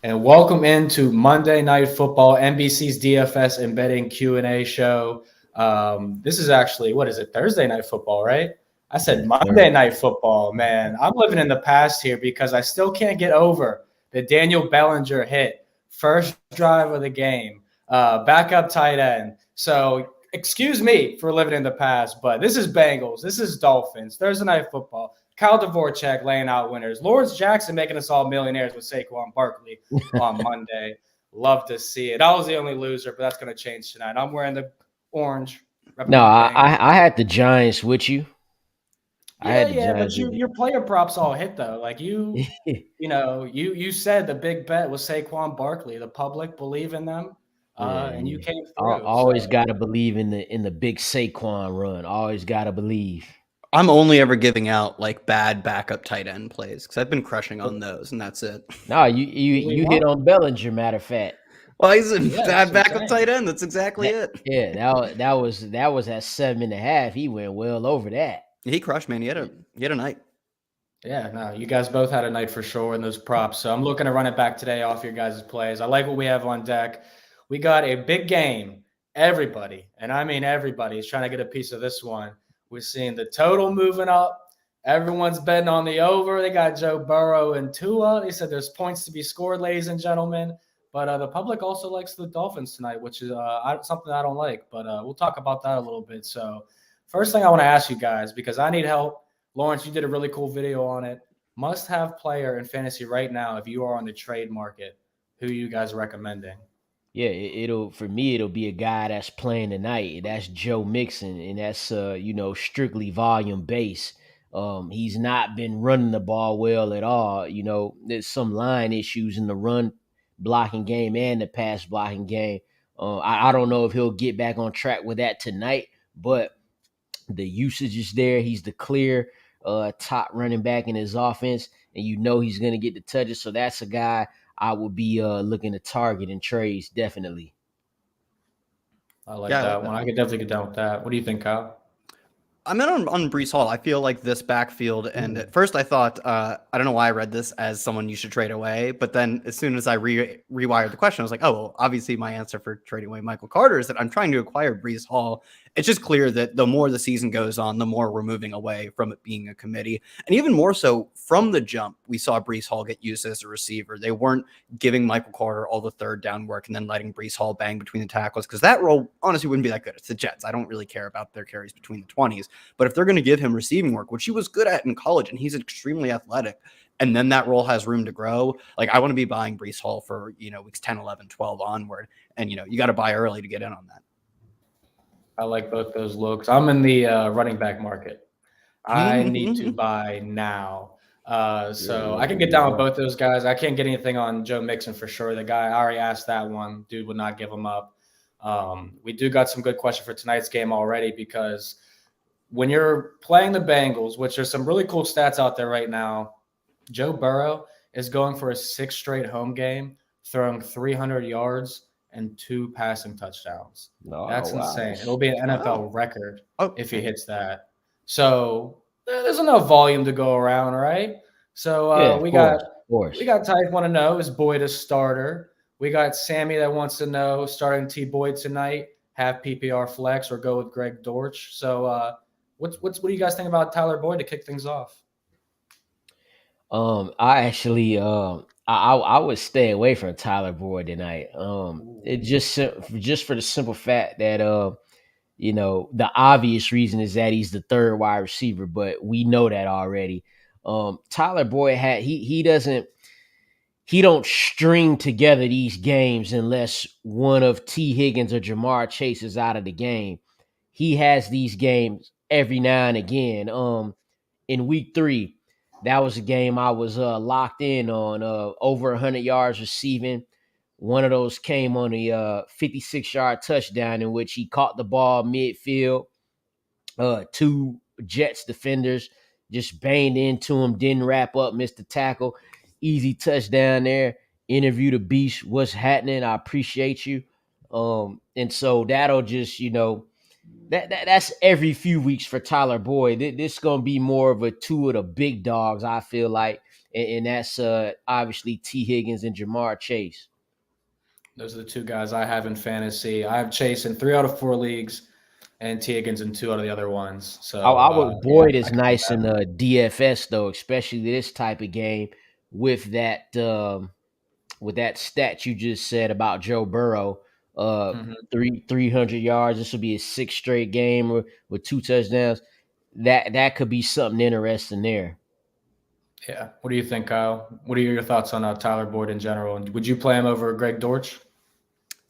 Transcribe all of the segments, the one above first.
and welcome into Monday Night Football, NBC's DFS embedding Q&A show. This is actually, what is it, Thursday Night Football, right? I said Yes, Monday sir. Night Football, man. I'm living in the past here because I still can't get over the Daniel Bellinger hit, first drive of the game, backup tight end. So excuse me for living in the past, but this is Bengals, this is Dolphins, Thursday Night Football. Kyle Dvorchak laying out winners. Lawrence Jackson making us all millionaires with Saquon Barkley on Monday. Love to see it. I was the only loser, but that's going to change tonight. I'm wearing the orange, repping No, my I, Bengals. I I had the Giants with you. I Yeah, had the yeah, but Giants with your player props all hit though. Like you. you said the big bet was Saquon Barkley. The public believe in them, Yeah, and you yeah. came through. Always So gotta believe in the big Saquon run. Always gotta believe. I'm only ever giving out like bad backup tight end plays because I've been crushing on those, and that's it. No, you what we you hit want. on Bellinger. Matter of fact. Well, he's a Yeah, that's bad what I'm backup tight saying. end. That's exactly That it. yeah, that was at 7.5. He went well over that. He crushed, man. He had a night. Yeah, no, you guys both had a night for sure in those props. So I'm looking to run it back today off your guys' plays. I like what we have on deck. We got a big game. Everybody, and I mean everybody, is trying to get a piece of this one. We're seeing the total moving up. Everyone's betting on the over. They got Joe Burrow and Tua. They said there's points to be scored, ladies and gentlemen. But the public also likes the Dolphins tonight, which is something I don't like. But we'll talk about that a little bit. So, first thing I want to ask you guys, because I need help. Lawrence, you did a really cool video on it. Must have player in fantasy right now if you are on the trade market. Who are you guys recommending? Yeah, it'll for me it'll be a guy that's playing tonight. That's Joe Mixon, and that's strictly volume based. He's not been running the ball well at all. There's some line issues in the run blocking game and the pass blocking game. I don't know if he'll get back on track with that tonight, but the usage is there. He's the clear top running back in his offense, and he's gonna get the touches. So that's a guy I would be looking to target in trades, definitely. I like Yeah, I like that one. that. I could definitely get down with that. What do you think, Kyle? I'm in on Brees Hall. I feel like this backfield, and at first I thought, I don't know why I read this as someone you should trade away, but then as soon as I rewired the question, I was like, oh, well, obviously my answer for trading away Michael Carter is that I'm trying to acquire Brees Hall. It's just clear that the more the season goes on, the more we're moving away from it being a committee. And even more so from the jump, we saw Brees Hall get used as a receiver. They weren't giving Michael Carter all the third down work and then letting Brees Hall bang between the tackles because that role honestly wouldn't be that good. It's the Jets. I don't really care about their carries between the 20s. But if they're going to give him receiving work, which he was good at in college, and he's extremely athletic, and then that role has room to grow, like I want to be buying Brees Hall for, weeks 10, 11, 12 onward. And, you got to buy early to get in on that. I like both those looks. I'm in the running back market. I need to buy now. So I can get down with both those guys. I can't get anything on Joe Mixon for sure. The guy, I already asked that one. Dude would not give him up. We do got some good question for tonight's game already because when you're playing the Bengals, which there's some really cool stats out there right now, Joe Burrow is going for a sixth straight home game, throwing 300 yards and 2 passing touchdowns. Oh That's wow. insane. It'll be an Wow. NFL record Oh, if he hits that. So there's enough volume to go around, right? So Yeah, of we course, got of course. we got Tyke want to know, is Boyd a starter? We got Sammy that wants to know, starting T Boyd tonight, have PPR flex or go with Greg Dortch. So what do you guys think about Tyler Boyd to kick things off? I actually I would stay away from Tyler Boyd tonight. It Ooh. just for the simple fact that the obvious reason is that he's the third wide receiver, but we know that already. Tyler Boyd he don't string together these games unless one of T Higgins or Jamar Chase is out of the game. He has these games every now and again. In week 3, that was a game I was locked in on, over 100 yards receiving. One of those came on a 56-yard touchdown in which he caught the ball midfield. 2 Jets defenders just banged into him, didn't wrap up, missed the tackle. Easy touchdown there. Interview the beast. What's happening? I appreciate you. And so that'll just, that's every few weeks for Tyler Boyd. This is gonna be more of a two of the big dogs, I feel like. and that's obviously T. Higgins and Jamar Chase. Those are the two guys I have in fantasy. I have Chase in 3 out of 4 leagues and T. Higgins in 2 out of the other ones. So Boyd yeah, is nice in DFS though, especially this type of game with that stat you just said about Joe Burrow. 300 yards. This will be his 6th straight game with 2 touchdowns. That could be something interesting there. Yeah. What do you think, Kyle? What are your thoughts on Tyler Boyd in general? And would you play him over Greg Dortch?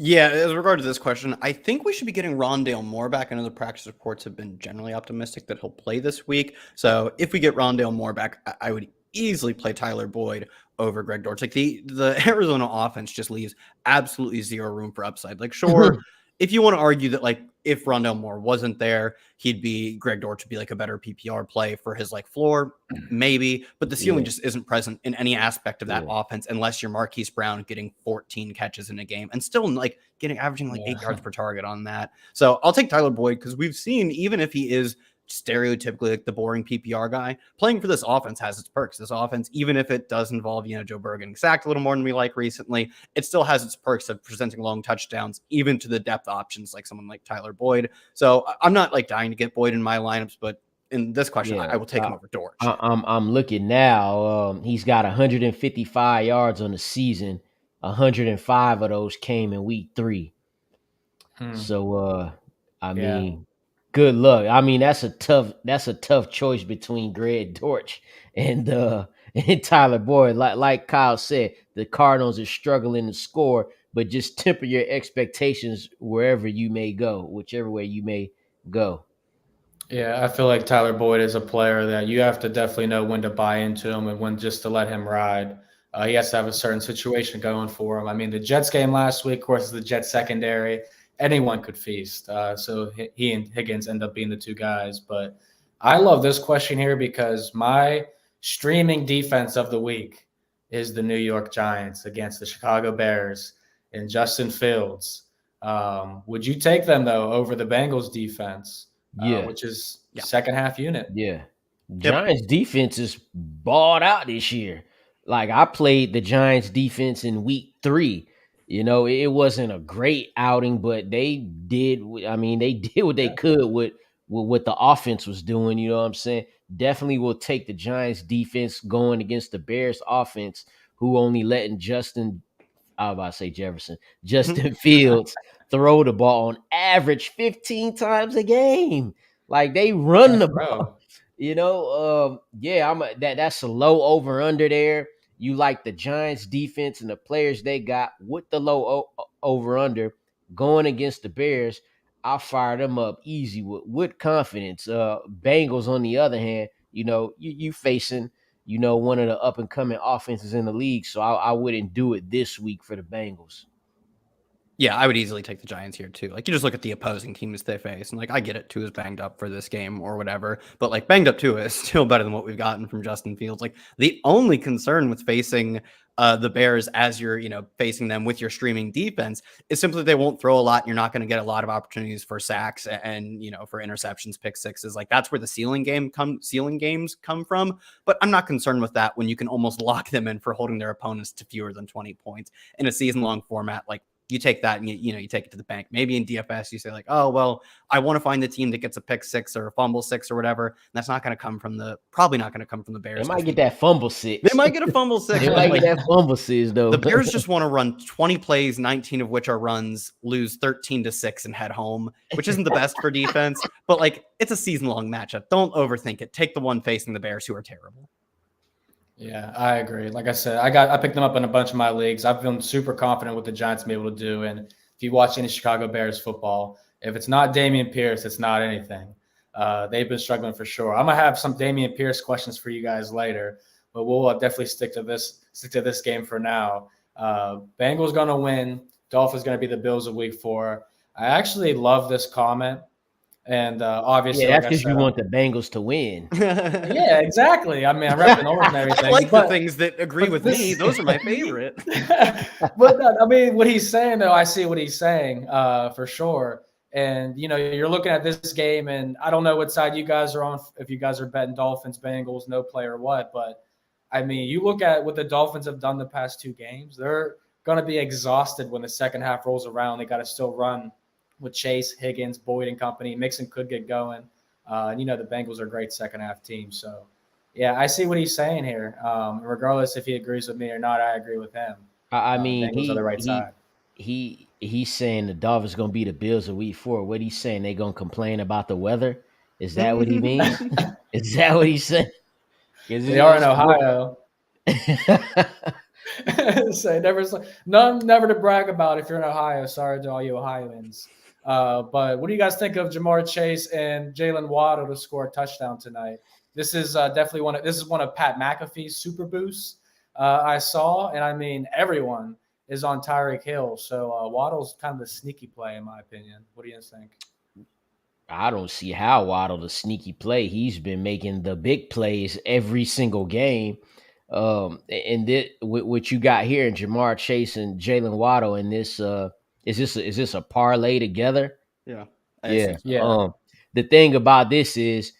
Yeah, as regard to this question, I think we should be getting Rondale Moore back. I know the practice reports have been generally optimistic that he'll play this week. So if we get Rondale Moore back, I would easily play Tyler Boyd over Greg Dortch. Like the Arizona offense just leaves absolutely zero room for upside. Like, sure, if you want to argue that like if Rondale Moore wasn't there, Greg Dortch would be like a better PPR play for his like floor, maybe, but the ceiling just isn't present in any aspect of that offense unless you're Marquise Brown getting 14 catches in a game and still like averaging like 8 yards per target on that. So I'll take Tyler Boyd because we've seen, even if he is stereotypically like the boring PPR guy, playing for this offense has its perks. This offense, even if it does involve, Joe Burrow getting sacked a little more than we like recently, it still has its perks of presenting long touchdowns, even to the depth options like someone like Tyler Boyd. So I'm not like dying to get Boyd in my lineups, but in this question, I will take him over Dortch. I'm looking now. He's got 155 yards on the season. 105 of those came in week 3. So I mean, good luck. I mean, that's a tough choice between Greg Dortch and Tyler Boyd. Like Kyle said, the Cardinals are struggling to score, but just temper your expectations wherever you may go, whichever way you may go. Yeah, I feel like Tyler Boyd is a player that you have to definitely know when to buy into him and when just to let him ride. He has to have a certain situation going for him. I mean, the Jets game last week, of course, is the Jets secondary. Anyone could feast. So he and Higgins end up being the 2 guys. But I love this question here because my streaming defense of the week is the New York Giants against the Chicago Bears and Justin Fields. Would you take them, though, over the Bengals defense? Which is second half unit. Yeah. Giants defense is balled out this year. Like, I played the Giants defense in week 3. It wasn't a great outing, but they did what they could with what the offense was doing. You know what I'm saying? Definitely will take the Giants defense going against the Bears offense, who only letting Justin Fields throw the ball on average 15 times a game. Like, they run the ball. That's a low over under there. You like the Giants defense and the players they got with the low over under going against the Bears. I'll fire them up easy with confidence. Bengals, on the other hand, you facing one of the up and coming offenses in the league. So I wouldn't do it this week for the Bengals. Yeah, I would easily take the Giants here too. Like, you just look at the opposing teams they face, and like, I get it, Tua is banged up for this game or whatever, but like, banged up Tua is still better than what we've gotten from Justin Fields. Like, the only concern with facing the Bears as you're facing them with your streaming defense is simply they won't throw a lot. And you're not going to get a lot of opportunities for sacks and for interceptions, pick sixes. Like, that's where the ceiling games come from. But I'm not concerned with that when you can almost lock them in for holding their opponents to fewer than 20 points in a season long format. Like, you take that and you take it to the bank. Maybe in DFS you say like, oh, well, I want to find the team that gets a pick 6 or a fumble 6 or whatever. And that's not going to come from probably not going to come from the Bears. They might get that fumble 6. They might get a fumble 6. They might get that fumble 6 though. The Bears just want to run 20 plays, 19 of which are runs, lose 13-6 and head home, which isn't the best for defense, but like, it's a season long matchup. Don't overthink it. Take the one facing the Bears, who are terrible. Yeah, I agree. Like I said, I picked them up in a bunch of my leagues. I've been super confident what the Giants will be able to do. And if you watch any Chicago Bears football, if it's not Dameon Pierce, it's not anything. They've been struggling for sure. I'm gonna have some Dameon Pierce questions for you guys later, but we'll definitely stick to this game for now. Bengals gonna win. Dolphins gonna be the Bills of Week 4. I actually love this comment. And obviously, that's because you want the Bengals to win. Yeah, exactly. I mean, I'm repping Orange and everything. I like the things that agree with me. Those are my favorite. But I mean, what he's saying, though, I see what he's saying for sure. And, you're looking at this game, and I don't know what side you guys are on, if you guys are betting Dolphins, Bengals, no play or what. But I mean, you look at what the Dolphins have done the past 2 games, they're going to be exhausted when the second half rolls around. They got to still run with Chase, Higgins, Boyd and company. Mixon could get going. And, the Bengals are a great second half team. So, yeah, I see what he's saying here. Regardless if he agrees with me or not, I agree with him. I mean, Bengals are the right side. he's saying the Dolphins gonna beat the Bills in week 4. What he's saying, they gonna complain about the weather? Is that what he means? Is that what he's saying? They are in Ohio. Say never to brag about if you're in Ohio. Sorry to all you Ohioans. But what do you guys think of Jamar Chase and Jalen Waddle to score a touchdown tonight? This is definitely one of Pat McAfee's super boosts I saw, and I mean everyone is on Tyreek Hill. So Waddle's kind of the sneaky play in my opinion. What do you guys think? I don't see how Waddle the sneaky play. He's been making the big plays every single game. And what you got here in Jamar Chase and Jalen Waddle in this is this a parlay together? Yeah. Yeah. Yeah. The thing about this is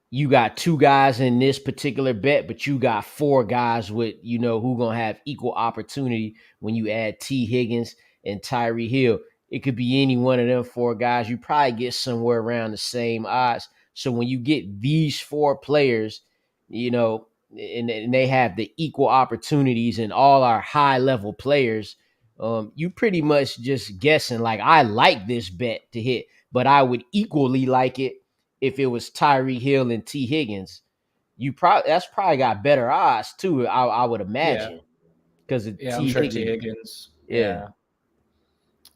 you got 2 guys in this particular bet, but you got 4 guys with, who gonna have equal opportunity when you add T. Higgins and Tyree Hill. It could be any one of them 4 guys. You probably get somewhere around the same odds. So when you get these 4 players, and they have the equal opportunities and all our high level players, you pretty much just guessing like, I like this bet to hit, but I would equally like it if it was Tyree Hill and T. Higgins. That's probably got better odds too, I would imagine. Because I'm sure T. Higgins. Yeah.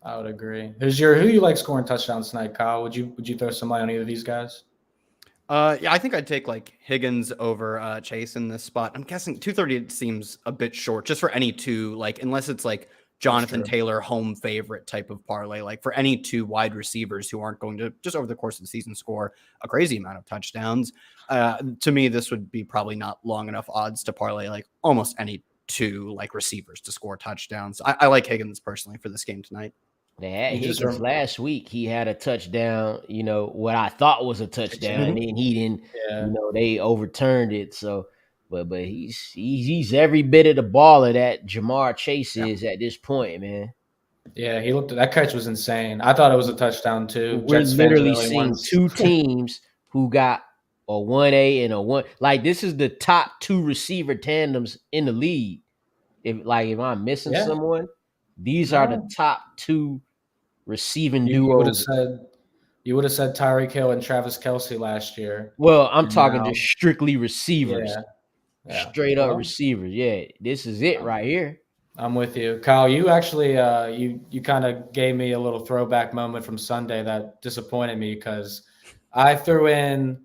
I would agree. Who you like scoring touchdowns tonight, Kyle? Would you throw somebody on either of these guys? Yeah, I think I'd take like Higgins over Chase in this spot. I'm guessing 230 seems a bit short just for any 2, like unless it's like Jonathan Taylor home favorite type of parlay, like for any 2 wide receivers who aren't going to just over the course of the season score a crazy amount of touchdowns. To me, this would be probably not long enough odds to parlay like almost any 2 like receivers to score touchdowns. I like Higgins personally for this game tonight. They had Higgins last week. He had a touchdown, what I thought was a touchdown, and then he didn't. They overturned it. So, but he's every bit of the baller that Jamar Chase is at this point, man. Yeah, that catch was insane. I thought it was a touchdown too. We're literally seeing 2 teams who got a 1A and a 1. Like this is the top 2 receiver tandems in the league. If I'm missing someone, these are the top 2 receiving duos. You would have said Tyreek Hill and Travis Kelce last year. Well, I'm talking just strictly receivers. Yeah. Straight up receivers. Yeah, this is it right here. I'm with you. Kyle, you actually you kind of gave me a little throwback moment from Sunday that disappointed me because I threw in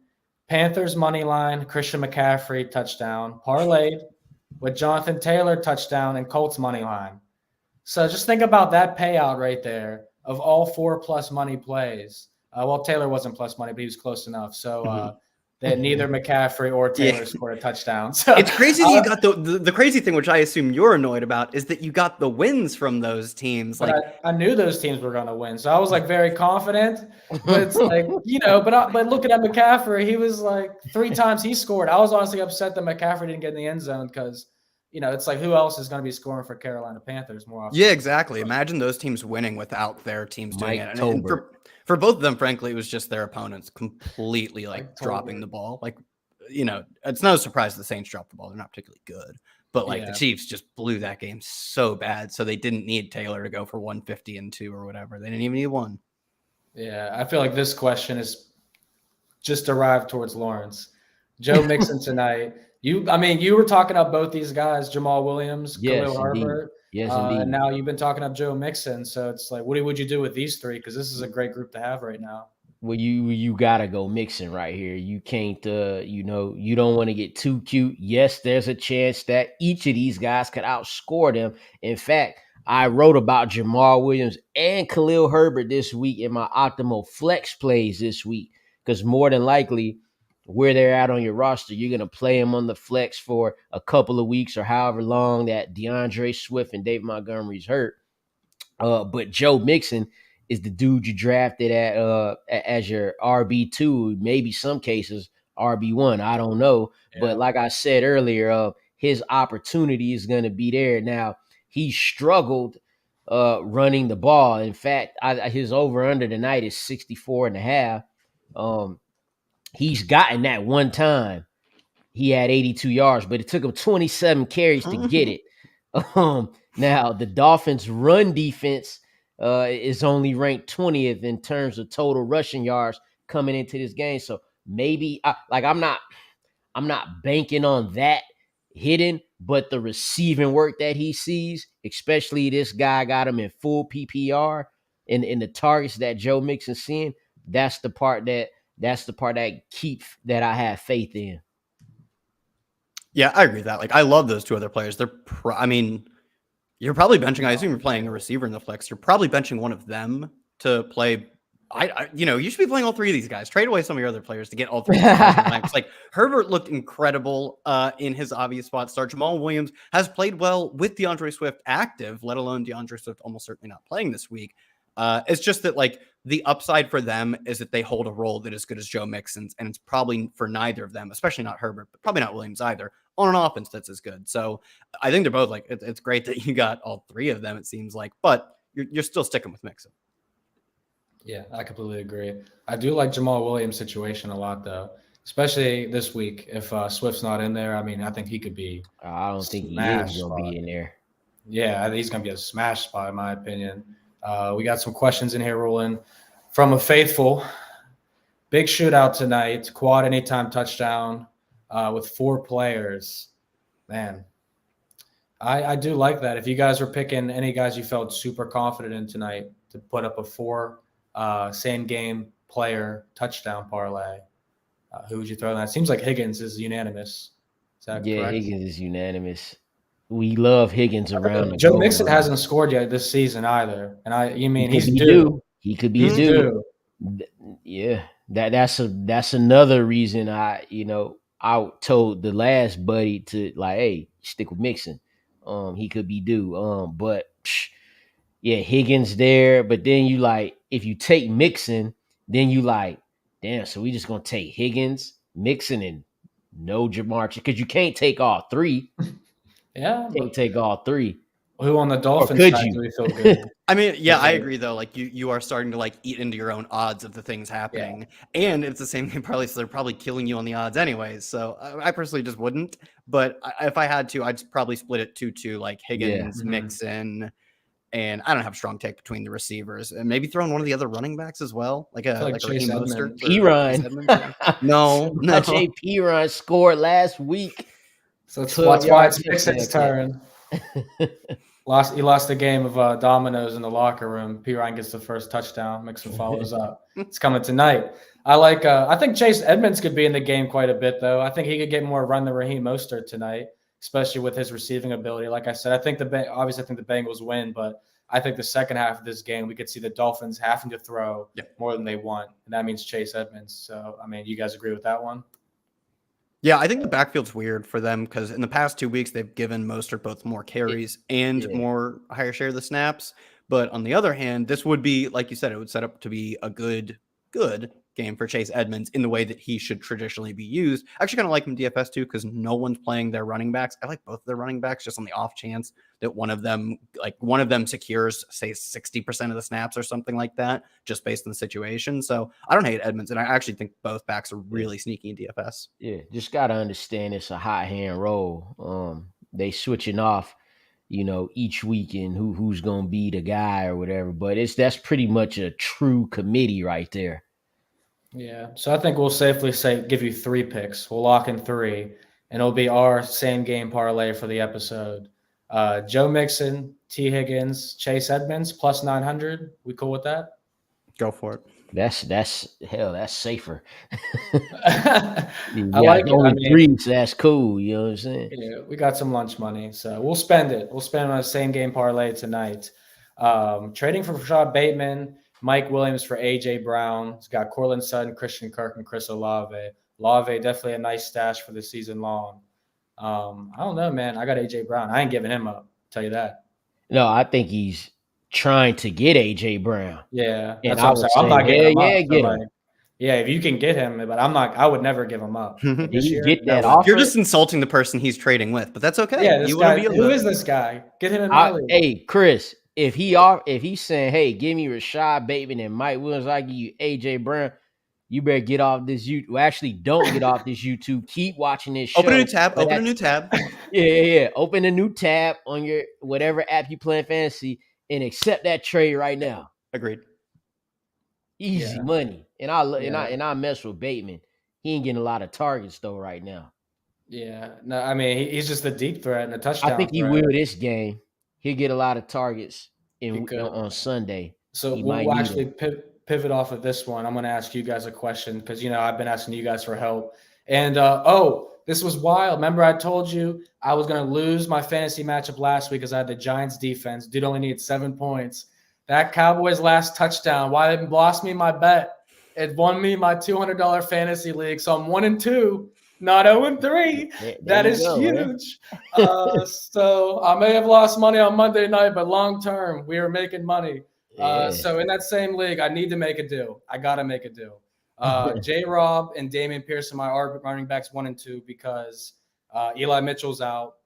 Panthers money line, Christian McCaffrey touchdown, parlayed with Jonathan Taylor touchdown and Colts money line. So just think about that payout right there of all 4 plus money plays. Well, Taylor wasn't plus money, but he was close enough. So that neither McCaffrey or Taylor scored a touchdown. So it's crazy that you got the crazy thing, which I assume you're annoyed about, is that you got the wins from those teams. Like I knew those teams were going to win, so I was like very confident. But it's like but looking at McCaffrey, he was like 3 times he scored. I was honestly upset that McCaffrey didn't get in the end zone because it's like who else is going to be scoring for Carolina Panthers more often? Yeah, exactly. Imagine those teams winning without their teams doing it. And for both of them, frankly, it was just their opponents completely dropping the ball. Like, it's no surprise the Saints dropped the ball. They're not particularly good. But the Chiefs just blew that game so bad. So they didn't need Taylor to go for 150 and 2 or whatever. They didn't even need 1. Yeah, I feel like this question is just arrived towards Lawrence. Joe Mixon tonight. You were talking up both these guys, Jamal Williams, Khalil Herbert. Yes, indeed. And now you've been talking up Joe Mixon. So it's like, what would you do with these 3? Because this is a great group to have right now. Well, you gotta go Mixon right here. You can't, you don't want to get too cute. Yes, there's a chance that each of these guys could outscore them. In fact, I wrote about Jamal Williams and Khalil Herbert this week in my optimal flex plays this week because more than likely, where they're at on your roster, you're going to play them on the flex for a couple of weeks or however long that DeAndre Swift and David Montgomery's hurt. But Joe Mixon is the dude you drafted as your RB2, maybe some cases RB1. I don't know. Yeah. But like I said earlier, his opportunity is going to be there. Now, he struggled running the ball. In fact, his over-under tonight is 64.5. He's gotten that one time. He had 82 yards, but it took him 27 carries to get it. Now, the Dolphins' run defense is only ranked 20th in terms of total rushing yards coming into this game. So maybe I'm not banking on that hitting, but the receiving work that he sees, especially this guy got him in full PPR in the targets that Joe Mixon's seeing. That's the part that I have faith in. Yeah, I agree with that. Like, I love those two other players. You're probably benching. I assume you're playing a receiver in the flex. You're probably benching one of them to play. You should be playing all three of these guys. Trade away some of your other players to get all three. Like Herbert looked incredible in his obvious spot start. Jamal Williams has played well with DeAndre Swift active, let alone DeAndre Swift almost certainly not playing this week. It's just that like the upside for them is that they hold a role that is good as Joe Mixon's, and it's probably for neither of them, especially not Herbert, but probably not Williams either, on an offense that's as good. So I think they're both like, it's great that you got all three of them, it seems like, but you're still sticking with Mixon. Yeah, I completely agree. I do like Jamal Williams' situation a lot, though, especially this week. If Swift's not in there, I mean, I think he could be. I don't think he is going to be in there. Yeah, I think he's going to be a smash spot, in my opinion. We got some questions in here rolling from a faithful. Big shootout tonight. Quad anytime touchdown with 4 players. Man, I do like that. If you guys were picking any guys you felt super confident in tonight to put up a 4 same game player touchdown parlay, who would you throw in that? Seems like Higgins is unanimous. Is that correct? Higgins is unanimous. We love Higgins around. Joe Mixon hasn't scored yet this season either, and he's due. He could be due. Yeah, that's another reason I told the last buddy to like, hey, stick with Mixon. He could be due. But yeah, Higgins there. But then you like, if you take Mixon, then you like, damn. So we just gonna take Higgins, Mixon, and no Jamar, because you can't take all 3. Yeah, can't take all 3. Who on the Dolphins side do we feel good? I mean, yeah, I agree though. Like you are starting to like eat into your own odds of the things happening, and it's the same thing probably. So they're probably killing you on the odds anyways. So I personally just wouldn't. But if I had to, I'd probably split it 2-2, like Higgins, Mixon, and I don't have a strong take between the receivers, and maybe throw in one of the other running backs as well, like Chase Edmonds. P-Ryan. No. P-Ryan scored last week. So that's why it's Mixon's turn. He lost the game of dominoes in the locker room. P. Ryan gets the first touchdown. Mixon follows up. It's coming tonight. I think Chase Edmonds could be in the game quite a bit, though. I think he could get more run than Raheem Mostert tonight, especially with his receiving ability. Like I said, I think the Bengals win, but I think the second half of this game, we could see the Dolphins having to throw more than they want, and that means Chase Edmonds. So, I mean, you guys agree with that one? Yeah, I think the backfield's weird for them because in the past 2 weeks, they've given Mostert both more carries and more higher share of the snaps. But on the other hand, this would be, like you said, it would set up to be a good game for Chase Edmonds in the way that he should traditionally be used. I actually kind of like him DFS too because no one's playing their running backs. I like both of their running backs just on the off chance that one of them secures, say, 60% of the snaps or something like that, just based on the situation. So I don't hate Edmonds, and I actually think both backs are really sneaky in DFS. Yeah, just got to understand it's a hot hand roll. They switching off, each weekend who's going to be the guy or whatever. But that's pretty much a true committee right there. Yeah, so I think we'll safely give you 3 picks. We'll lock in 3, and it'll be our same game parlay for the episode. Joe Mixon, T. Higgins, Chase Edmonds plus 900. We cool with that? Go for it. That's safer. I like it. Only 3, so that's cool. You know what I'm saying? Yeah, we got some lunch money, so we'll spend it. We'll spend on a same game parlay tonight. Trading for Rashad Bateman, Mike Williams for A.J. Brown. It's got Cortland Sutton, Christian Kirk, and Chris Olave. Olave, definitely a nice stash for the season long. I don't know, man. I got A.J. Brown. I ain't giving him up. I'll tell you that. No, I think he's trying to get A.J. Brown. Yeah. And I'm not giving him up. Get him. Yeah, if you can get him, but I would never give him up. But Do this you year, get that no way. offer? You're just insulting the person he's trading with, but that's okay. Yeah, this You want guy. to be Who is this guy? Get him in my league. Hey, Chris, if he's saying, hey, give me Rashad Bateman and Mike Williams, I give you AJ Brown, you better get off this YouTube. Well, actually, don't get off this YouTube. Keep watching this show. Open a new tab. Open a new tab. Yeah. Open a new tab on your whatever app you play fantasy and accept that trade right now. Agreed. Easy money. And I mess with Bateman. He ain't getting a lot of targets though right now. Yeah, no, I mean he's just a deep threat and a touchdown. I think he will this game. He'll get a lot of targets on Sunday. So we'll actually pivot off of this one. I'm going to ask you guys a question because I've been asking you guys for help. And this was wild. Remember, I told you I was going to lose my fantasy matchup last week because I had the Giants defense. Dude only needed 7 points. That Cowboys last touchdown, why it lost me my bet? It won me my $200 fantasy league. So I'm 1-2, not 0-3. That is huge. So I may have lost money on Monday night, but long term, we are making money. So in that same league, I need to make a deal. I got to make a deal. J-Rob and Damian Pierce are my running backs 1 and 2 because Eli Mitchell's out.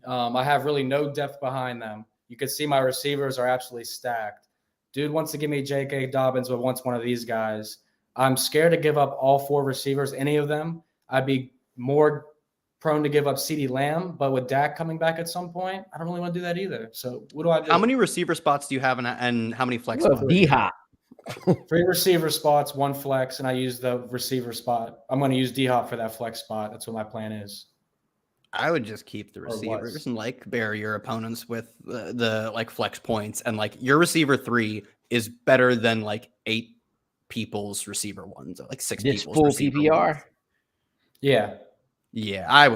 I have really no depth behind them. You can see my receivers are absolutely stacked. Dude wants to give me J.K. Dobbins, but wants one of these guys. I'm scared to give up all 4 receivers, any of them. I'd be more prone to give up CeeDee Lamb, but with Dak coming back at some point, I don't really want to do that either. So what do I do? How many receiver spots do you have and how many flex spots? D-Hop. 3 receiver spots, 1 flex, and I use the receiver spot. I'm going to use D-Hop for that flex spot. That's what my plan is. I would just keep the receivers and bury your opponents with the flex points, and your receiver 3 is better than 8 people's receiver 1s, or 6 this people's full receiver PPR. 1s. Yeah, I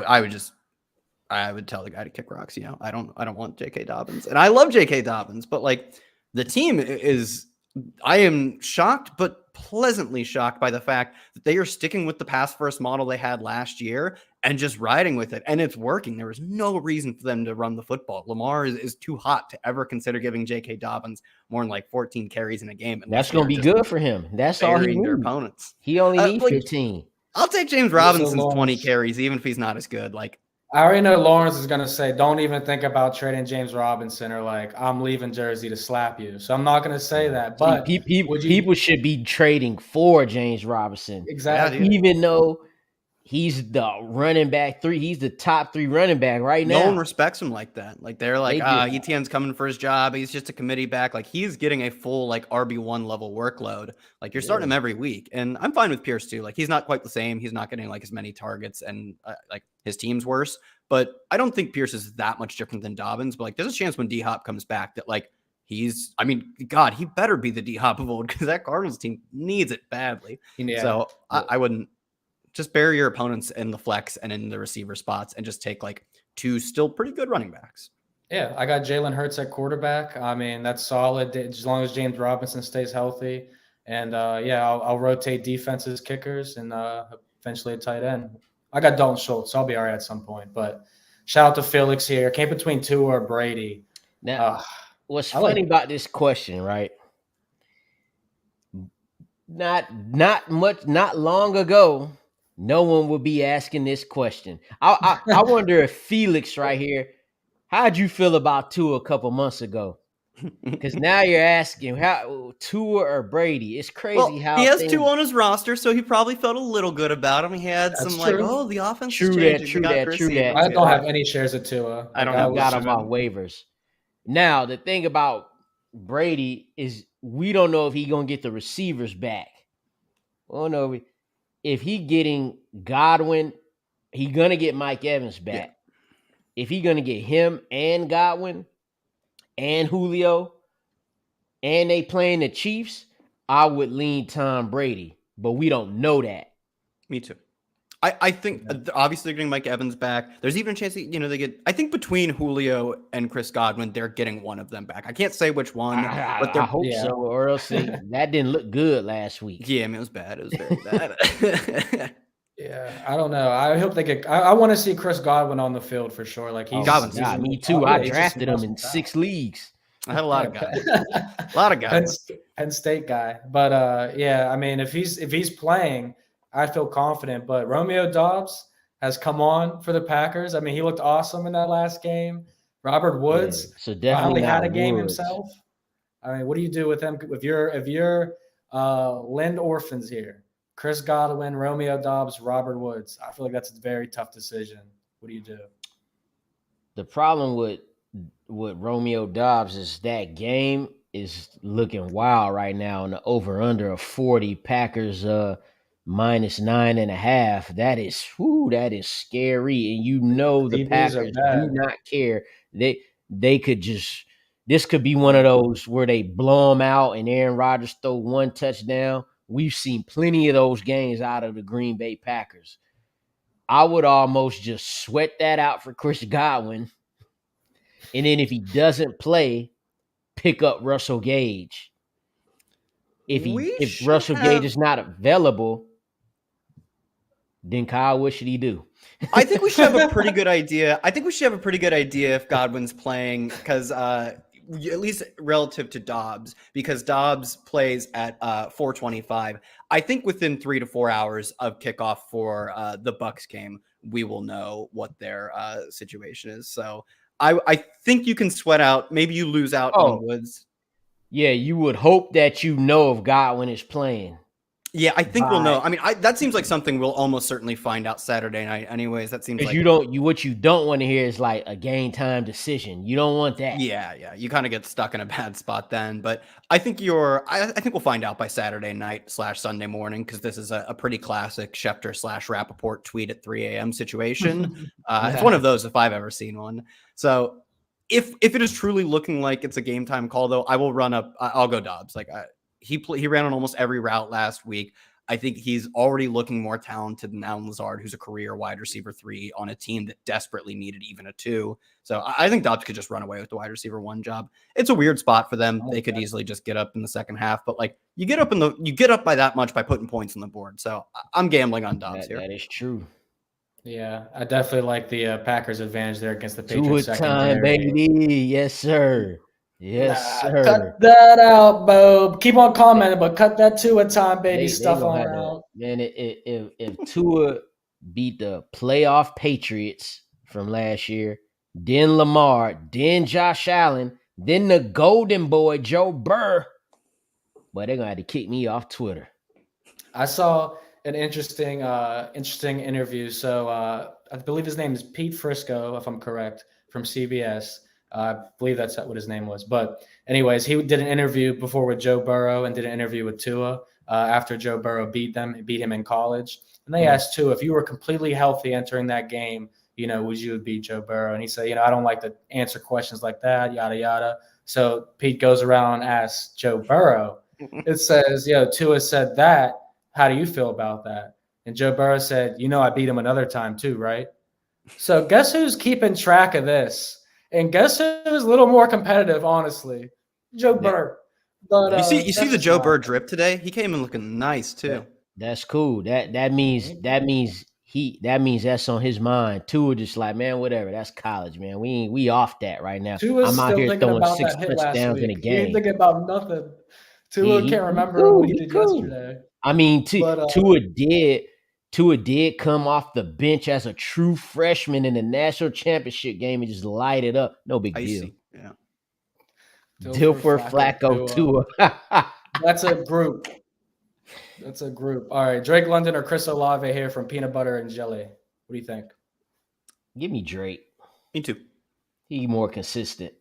would tell the guy to kick rocks. I don't want J.K. Dobbins, and I love J.K. Dobbins, but the team is. I am shocked, but pleasantly shocked by the fact that they are sticking with the pass first model they had last year and just riding with it. And it's working. There is no reason for them to run the football. Lamar is too hot to ever consider giving J.K. Dobbins more than 14 carries in a game. And that's going to be good for him. That's all he needs. Their opponents. He only needs 15. I'll take James Robinson's 20 carries, even if he's not as good. I already know Lawrence is going to say, don't even think about trading James Robinson or I'm leaving Jersey to slap you. So I'm not going to say that. But people should be trading for James Robinson. Exactly. Even though he's the running back 3. He's the top 3 running back right now. No one respects him like that. They're ETN's coming for his job. He's just a committee back. He's getting a full RB1 level workload. You're starting him every week. And I'm fine with Pierce too. He's not quite the same. He's not getting as many targets, and his team's worse. But I don't think Pierce is that much different than Dobbins. But there's a chance when D-Hop comes back that God, he better be the D-Hop of old, because that Cardinals team needs it badly. Yeah. So I wouldn't. Just bury your opponents in the flex and in the receiver spots and just take 2 still pretty good running backs. Yeah, I got Jalen Hurts at quarterback. I mean, that's solid as long as James Robinson stays healthy. And I'll rotate defenses, kickers, and eventually a tight end. I got Dalton Schultz, so I'll be all right at some point. But shout out to Felix here. Came between Tua or Brady. Now, what's funny about this question, right? Not long ago, no one would be asking this question. I wonder if Felix right here, how'd you feel about Tua a couple months ago? Because now you're asking how Tua or Brady. It's crazy how he has 2 on his roster, so he probably felt a little good about him. He had some the offense. True that. I don't have any shares of Tua. I got him on waivers. Now the thing about Brady is we don't know if he's gonna get the receivers back. We don't know if he getting Godwin, he gonna get Mike Evans back. Yeah. If he gonna get him and Godwin and Julio, and they playing the Chiefs, I would lean Tom Brady, but we don't know that. Me too. I think obviously they're getting Mike Evans back. There's even a chance that, they get. I think between Julio and Chris Godwin, they're getting one of them back. I can't say which one, but I hope so, or else that didn't look good last week. Yeah, I mean it was bad. It was very bad. Yeah, I don't know. I hope they get. I want to see Chris Godwin on the field for sure. He's Godwin's. Me too. I drafted him in 6 leagues. I had a lot of guys. A lot of guys. Penn State guy. But yeah, I mean, if he's playing, I feel confident. But Romeo Doubs has come on for the Packers. I mean, he looked awesome in that last game. Robert Woods So definitely finally had a not game Woods. himself. I mean, what do you do with him if you're Lind Orphans here? Chris Godwin, Romeo Doubs, Robert Woods. I feel like that's a very tough decision. What do you do? The problem with Romeo Doubs is that game is looking wild right now on the over under of 40. Packers minus 9.5. That is scary. And you know the DBs Packers are do bad. not care. They could just, this could be one of those where they blow them out and Aaron Rodgers throw one touchdown. We've seen plenty of those games out of the Green Bay Packers. I would almost just sweat that out for Chris Godwin. And then if he doesn't play, pick up Russell Gage. If Russell Gage is not available, then Kyle, what should he do? I think we should have a pretty good idea. If Godwin's playing, because at least relative to Doubs, because Doubs plays at 4:25. I think within 3 to 4 hours of kickoff for the Bucs game, we will know what their situation is. So I think you can sweat out. Maybe you lose out on Woods. Yeah, you would hope that you know if Godwin is playing. Yeah, I think we'll know. I mean, that seems like something we'll almost certainly find out Saturday night. Anyways, that seems like what you don't want to hear is like a game time decision. You don't want that. Yeah. You kind of get stuck in a bad spot then. But I think I think we'll find out by Saturday night / Sunday morning, because this is a pretty classic Schefter / Rappaport tweet at 3 a.m. situation. It's one of those if I've ever seen one. So if it is truly looking like it's a game time call, though, I will I'll go Doubs. Like he ran on almost every route last week. I think he's already looking more talented than Allen Lazard, who's a career wide receiver 3 on a team that desperately needed even a 2. So I think Doubs could just run away with the wide receiver 1 job. It's a weird spot for them. They could easily just get up in the second half, but like you get up by that much by putting points on the board. So I'm gambling on Doubs here. That is true. Yeah, I definitely like the Packers' advantage there against the Patriots secondary. Baby. Yes, sir. Yes, sir. Cut that out, Bo. Keep on commenting, but cut that Tua time, baby, stuff on out. Man, if Tua beat the playoff Patriots from last year, then Lamar, then Josh Allen, then the golden boy, Joe Burr, boy, they're going to have to kick me off Twitter. I saw an interesting interview. So I believe his name is Pete Frisco, if I'm correct, from CBS. I believe that's what his name was. But anyways, he did an interview before with Joe Burrow and did an interview with Tua after Joe Burrow beat him in college. And they asked Tua, if you were completely healthy entering that game, would you beat Joe Burrow? And he said, I don't like to answer questions like that, yada, yada. So Pete goes around and asks Joe Burrow. It says, Tua said that. How do you feel about that? And Joe Burrow said, I beat him another time too, right? So guess who's keeping track of this? And guess who's a little more competitive, honestly? Joe Burrow. But you see the Joe Burrow drip today? He came in looking nice too. Yeah, that's cool. That means that's on his mind. Tua just like, man, whatever. That's college, man. We off that right now. Tua's I'm out here throwing 6 touchdowns in a game. He ain't thinking about nothing. Tua can't remember what he did yesterday. I mean, Tua did come off the bench as a true freshman in the national championship game and just light it up. No big deal. Yeah. Dilfer, Flacco, Tua. That's a group. All right, Drake London or Chris Olave here from Peanut Butter and Jelly. What do you think? Give me Drake. Me too. He's more consistent.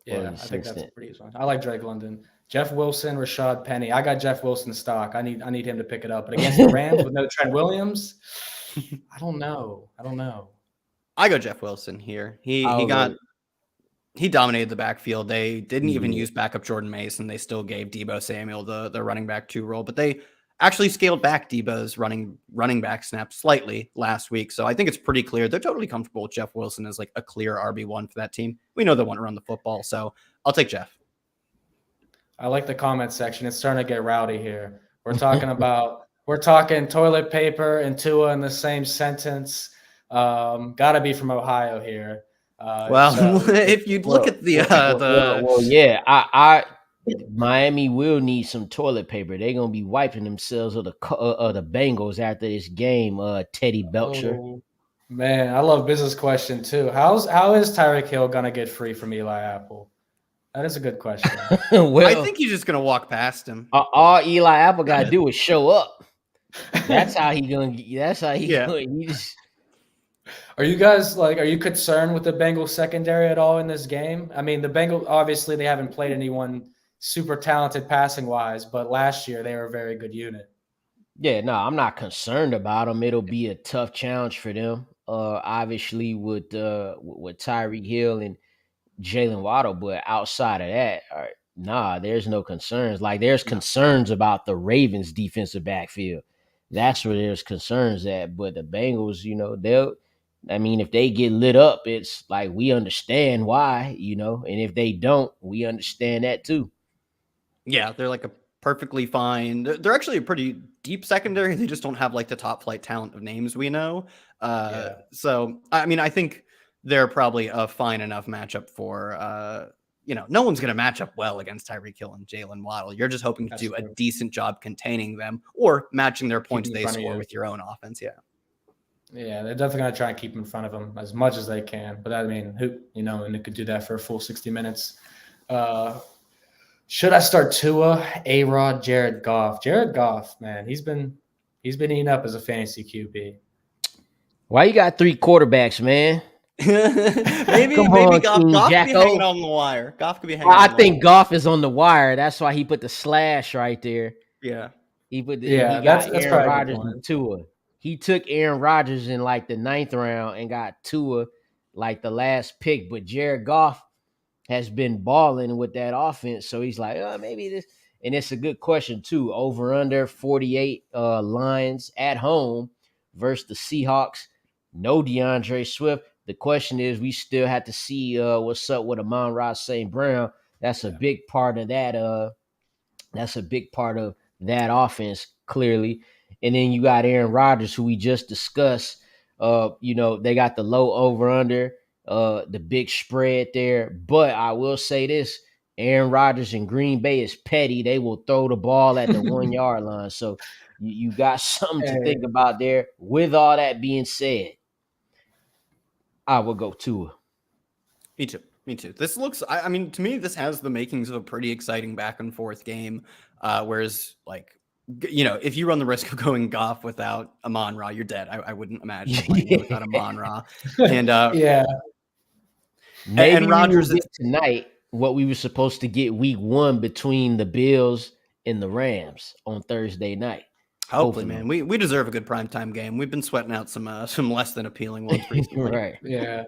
Yeah, I think that's pretty fun. I like Drake London. Jeff Wilson, Rashad Penny. I got Jeff Wilson stock. I need him to pick it up. But against the Rams with no Trent Williams, I don't know. I go Jeff Wilson here. He dominated the backfield. They didn't even use backup Jordan Mason. They still gave Deebo Samuel the running back 2 role, but they actually scaled back Deebo's running back snaps slightly last week. So I think it's pretty clear they're totally comfortable with Jeff Wilson as like a clear RB1 for that team. We know they want to run the football, so I'll take Jeff. I like the comment section. It's starting to get rowdy here. We're talking toilet paper and Tua in the same sentence. Gotta be from Ohio here. Well, if you look at the yeah, Miami will need some toilet paper. They're gonna be wiping themselves of the Bengals after this game. Teddy Belcher. Oh, man, I love business question too. How is Tyreek Hill gonna get free from Eli Apple? That is a good question. Well, I think he's just gonna walk past him. All Eli Apple gotta do is show up. That's how he gonna. That's how he. Yeah. He just. Are you guys are you concerned with the Bengals secondary at all in this game? I mean, the Bengals, obviously they haven't played anyone super talented passing wise, but last year they were a very good unit. Yeah, no, I'm not concerned about them. It'll be a tough challenge for them. Obviously with Tyreek Hill and Jalen Waddle, but outside of that, nah, there's no concerns. Like there's concerns about the Ravens defensive backfield. That's where there's concerns at. But the Bengals, if they get lit up, it's like we understand why, and if they don't, we understand that too. Yeah, they're like a perfectly fine. They're actually a pretty deep secondary. They just don't have like the top flight talent of names we know. So, I mean, I think they're probably a fine enough matchup for, no one's going to match up well against Tyreek Hill and Jalen Waddle. You're just hoping to do a decent job containing them or matching their points they score with your own offense. Yeah. Yeah, they're definitely going to try and keep in front of them as much as they can. But I mean, and they could do that for a full 60 minutes. Should I start Tua, A-Rod, Jared Goff? Jared Goff, man, he's been eating up as a fantasy QB. Why you got 3 quarterbacks, man? maybe Goff could be hanging on the wire. Goff could be hanging. I think Goff is on the wire. That's why he put the slash right there. Yeah, he got that's Aaron Rodgers and Tua. He took Aaron Rodgers in like the 9th round and got Tua like the last pick. But Jared Goff has been balling with that offense, so he's like, maybe this. And it's a good question too. Over under 48 Lions at home versus the Seahawks. No DeAndre Swift. The question is, we still have to see what's up with Amon-Ra St. Brown. That's a big part of that. That's a big part of that offense, clearly. And then you got Aaron Rodgers, who we just discussed. They got the low over-under, the big spread there. But I will say this, Aaron Rodgers in Green Bay is petty. They will throw the ball at the 1-yard line. So you got something to think about there. With all that being said, I will go Tua. Me too. This looks, I mean, to me, this has the makings of a pretty exciting back and forth game. Whereas, if you run the risk of going Goff without Amon-Ra, you're dead. I wouldn't imagine playing without Amon-Ra. And maybe and Rodgers is tonight what we were supposed to get week 1 between the Bills and the Rams on Thursday night. Hopefully, man. We deserve a good primetime game. We've been sweating out some less than appealing ones recently. Right. Yeah.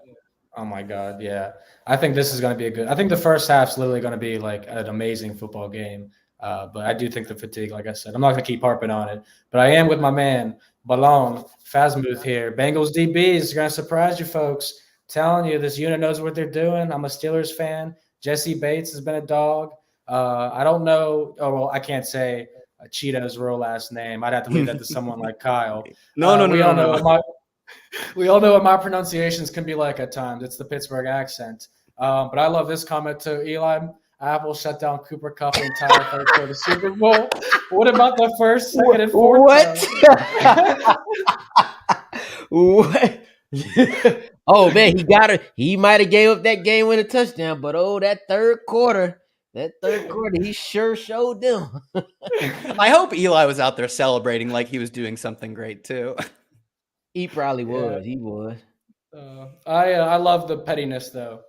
Oh my God. Yeah. I think this is going to be I think the first half's literally going to be like an amazing football game. But I do think the fatigue, like I said, I'm not going to keep harping on it, but I am with my man, Ballon Fazmuth here. Bengals DBs are going to surprise you folks. Telling you, this unit knows what they're doing. I'm a Steelers fan. Jesse Bates has been a dog. I don't know. Oh, well, I can't say Cheeto's real last name. I'd have to leave that to someone like Kyle. No. We all know what my pronunciations can be like at times. It's the Pittsburgh accent. But I love this comment too. Eli Apple shut down Cooper Kupp the entire third quarter Super Bowl. What about the first, second, and fourth? What? Oh man, he might have gave up that game with a touchdown, but that third quarter, he sure showed them. I hope Eli was out there celebrating like he was doing something great too. He probably was. He was. I love the pettiness though.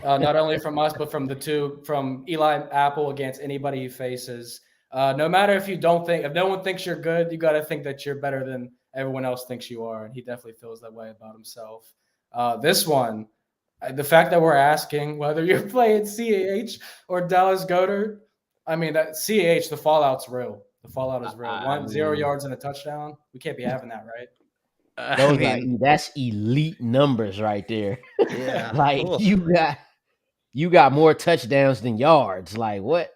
Not only from us, but from Eli Apple against anybody he faces. No matter if no one thinks you're good, you got to think that you're better than everyone else thinks you are. And he definitely feels that way about himself. This one, the fact that we're asking whether you're playing CAH or Dallas Goedert, I mean, that CAH, the fallout's real. The fallout is real. 0 yards and a touchdown. We can't be having that, right? That's elite numbers right there. Yeah. Like cool. you got more touchdowns than yards. Like what?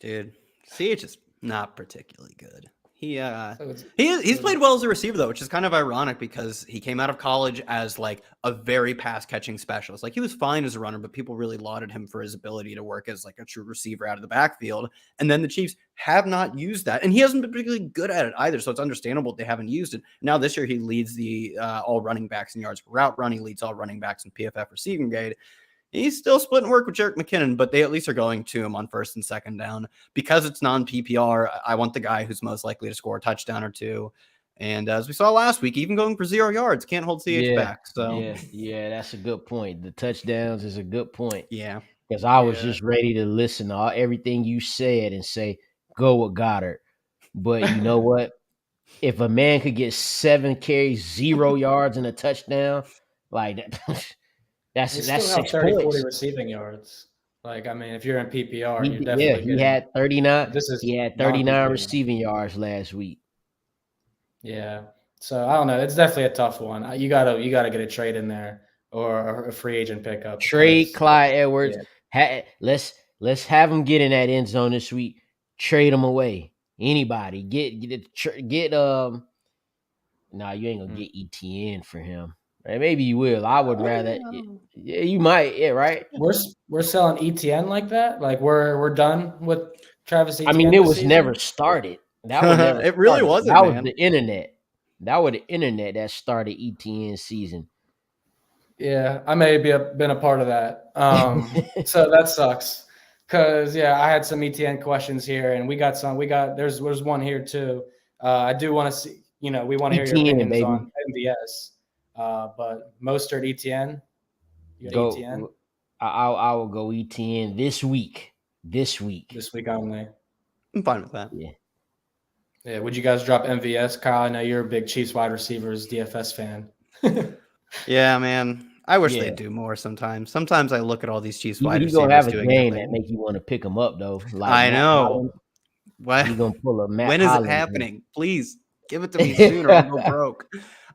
Dude, CH is not particularly good. He's played well as a receiver though, which is kind of ironic because he came out of college as like a very pass catching specialist. Like he was fine as a runner, but people really lauded him for his ability to work as like a true receiver out of the backfield. And then the Chiefs have not used that, and he hasn't been particularly good at it either. So it's understandable they haven't used it. Now this year he leads the all running backs in yards per route run. He leads all running backs in PFF receiving grade. He's still splitting work with Jerick McKinnon, but they at least are going to him on first and second down. Because it's non-PPR, I want the guy who's most likely to score a touchdown or two. And as we saw last week, even going for 0 yards, can't hold CH back. So yeah, that's a good point. The touchdowns is a good point. Yeah. Because I was just ready to listen to everything you said and say, go with Goddard. But you know what? If a man could get 7 carries, 0 yards, and a touchdown, like that. That's 6 30, points. 40 receiving yards. Like, I mean, if you're in PPR, you definitely he had 39. He had 39 receiving yards last week. Yeah. So I don't know. It's definitely a tough one. You gotta get a trade in there or a free agent pickup. Trade Clyde Edwards. Yeah. Let's have him get in that end zone this week. Trade him away. Anybody get nah, you ain't gonna get ETN for him. Maybe you will. I would rather. Yeah, you might. Yeah, right. We're selling ETN like that. Like we're done with Travis Etienne. I mean, it was never started. That was never. It really wasn't. That was the internet. That was the internet that started ETN season. Yeah, I may have been a part of that. So that sucks. Cause I had some ETN questions here, and we got there's one here too. I do want to see. We want to hear your opinions on MVS. But Mostert, ETN, you got ETN? I will go ETN this week. This week only. I'm fine with that. Yeah. Would you guys drop MVS, Kyle? I know you're a big Chiefs wide receivers DFS fan. Yeah, man. I wish they'd do more sometimes. Sometimes I look at all these Chiefs wide receivers. You're gonna have a game that make you want to pick them up, though. Like I know. What? You're gonna pull a Matt When is Holland it happening? Please give it to me sooner. I'll go broke.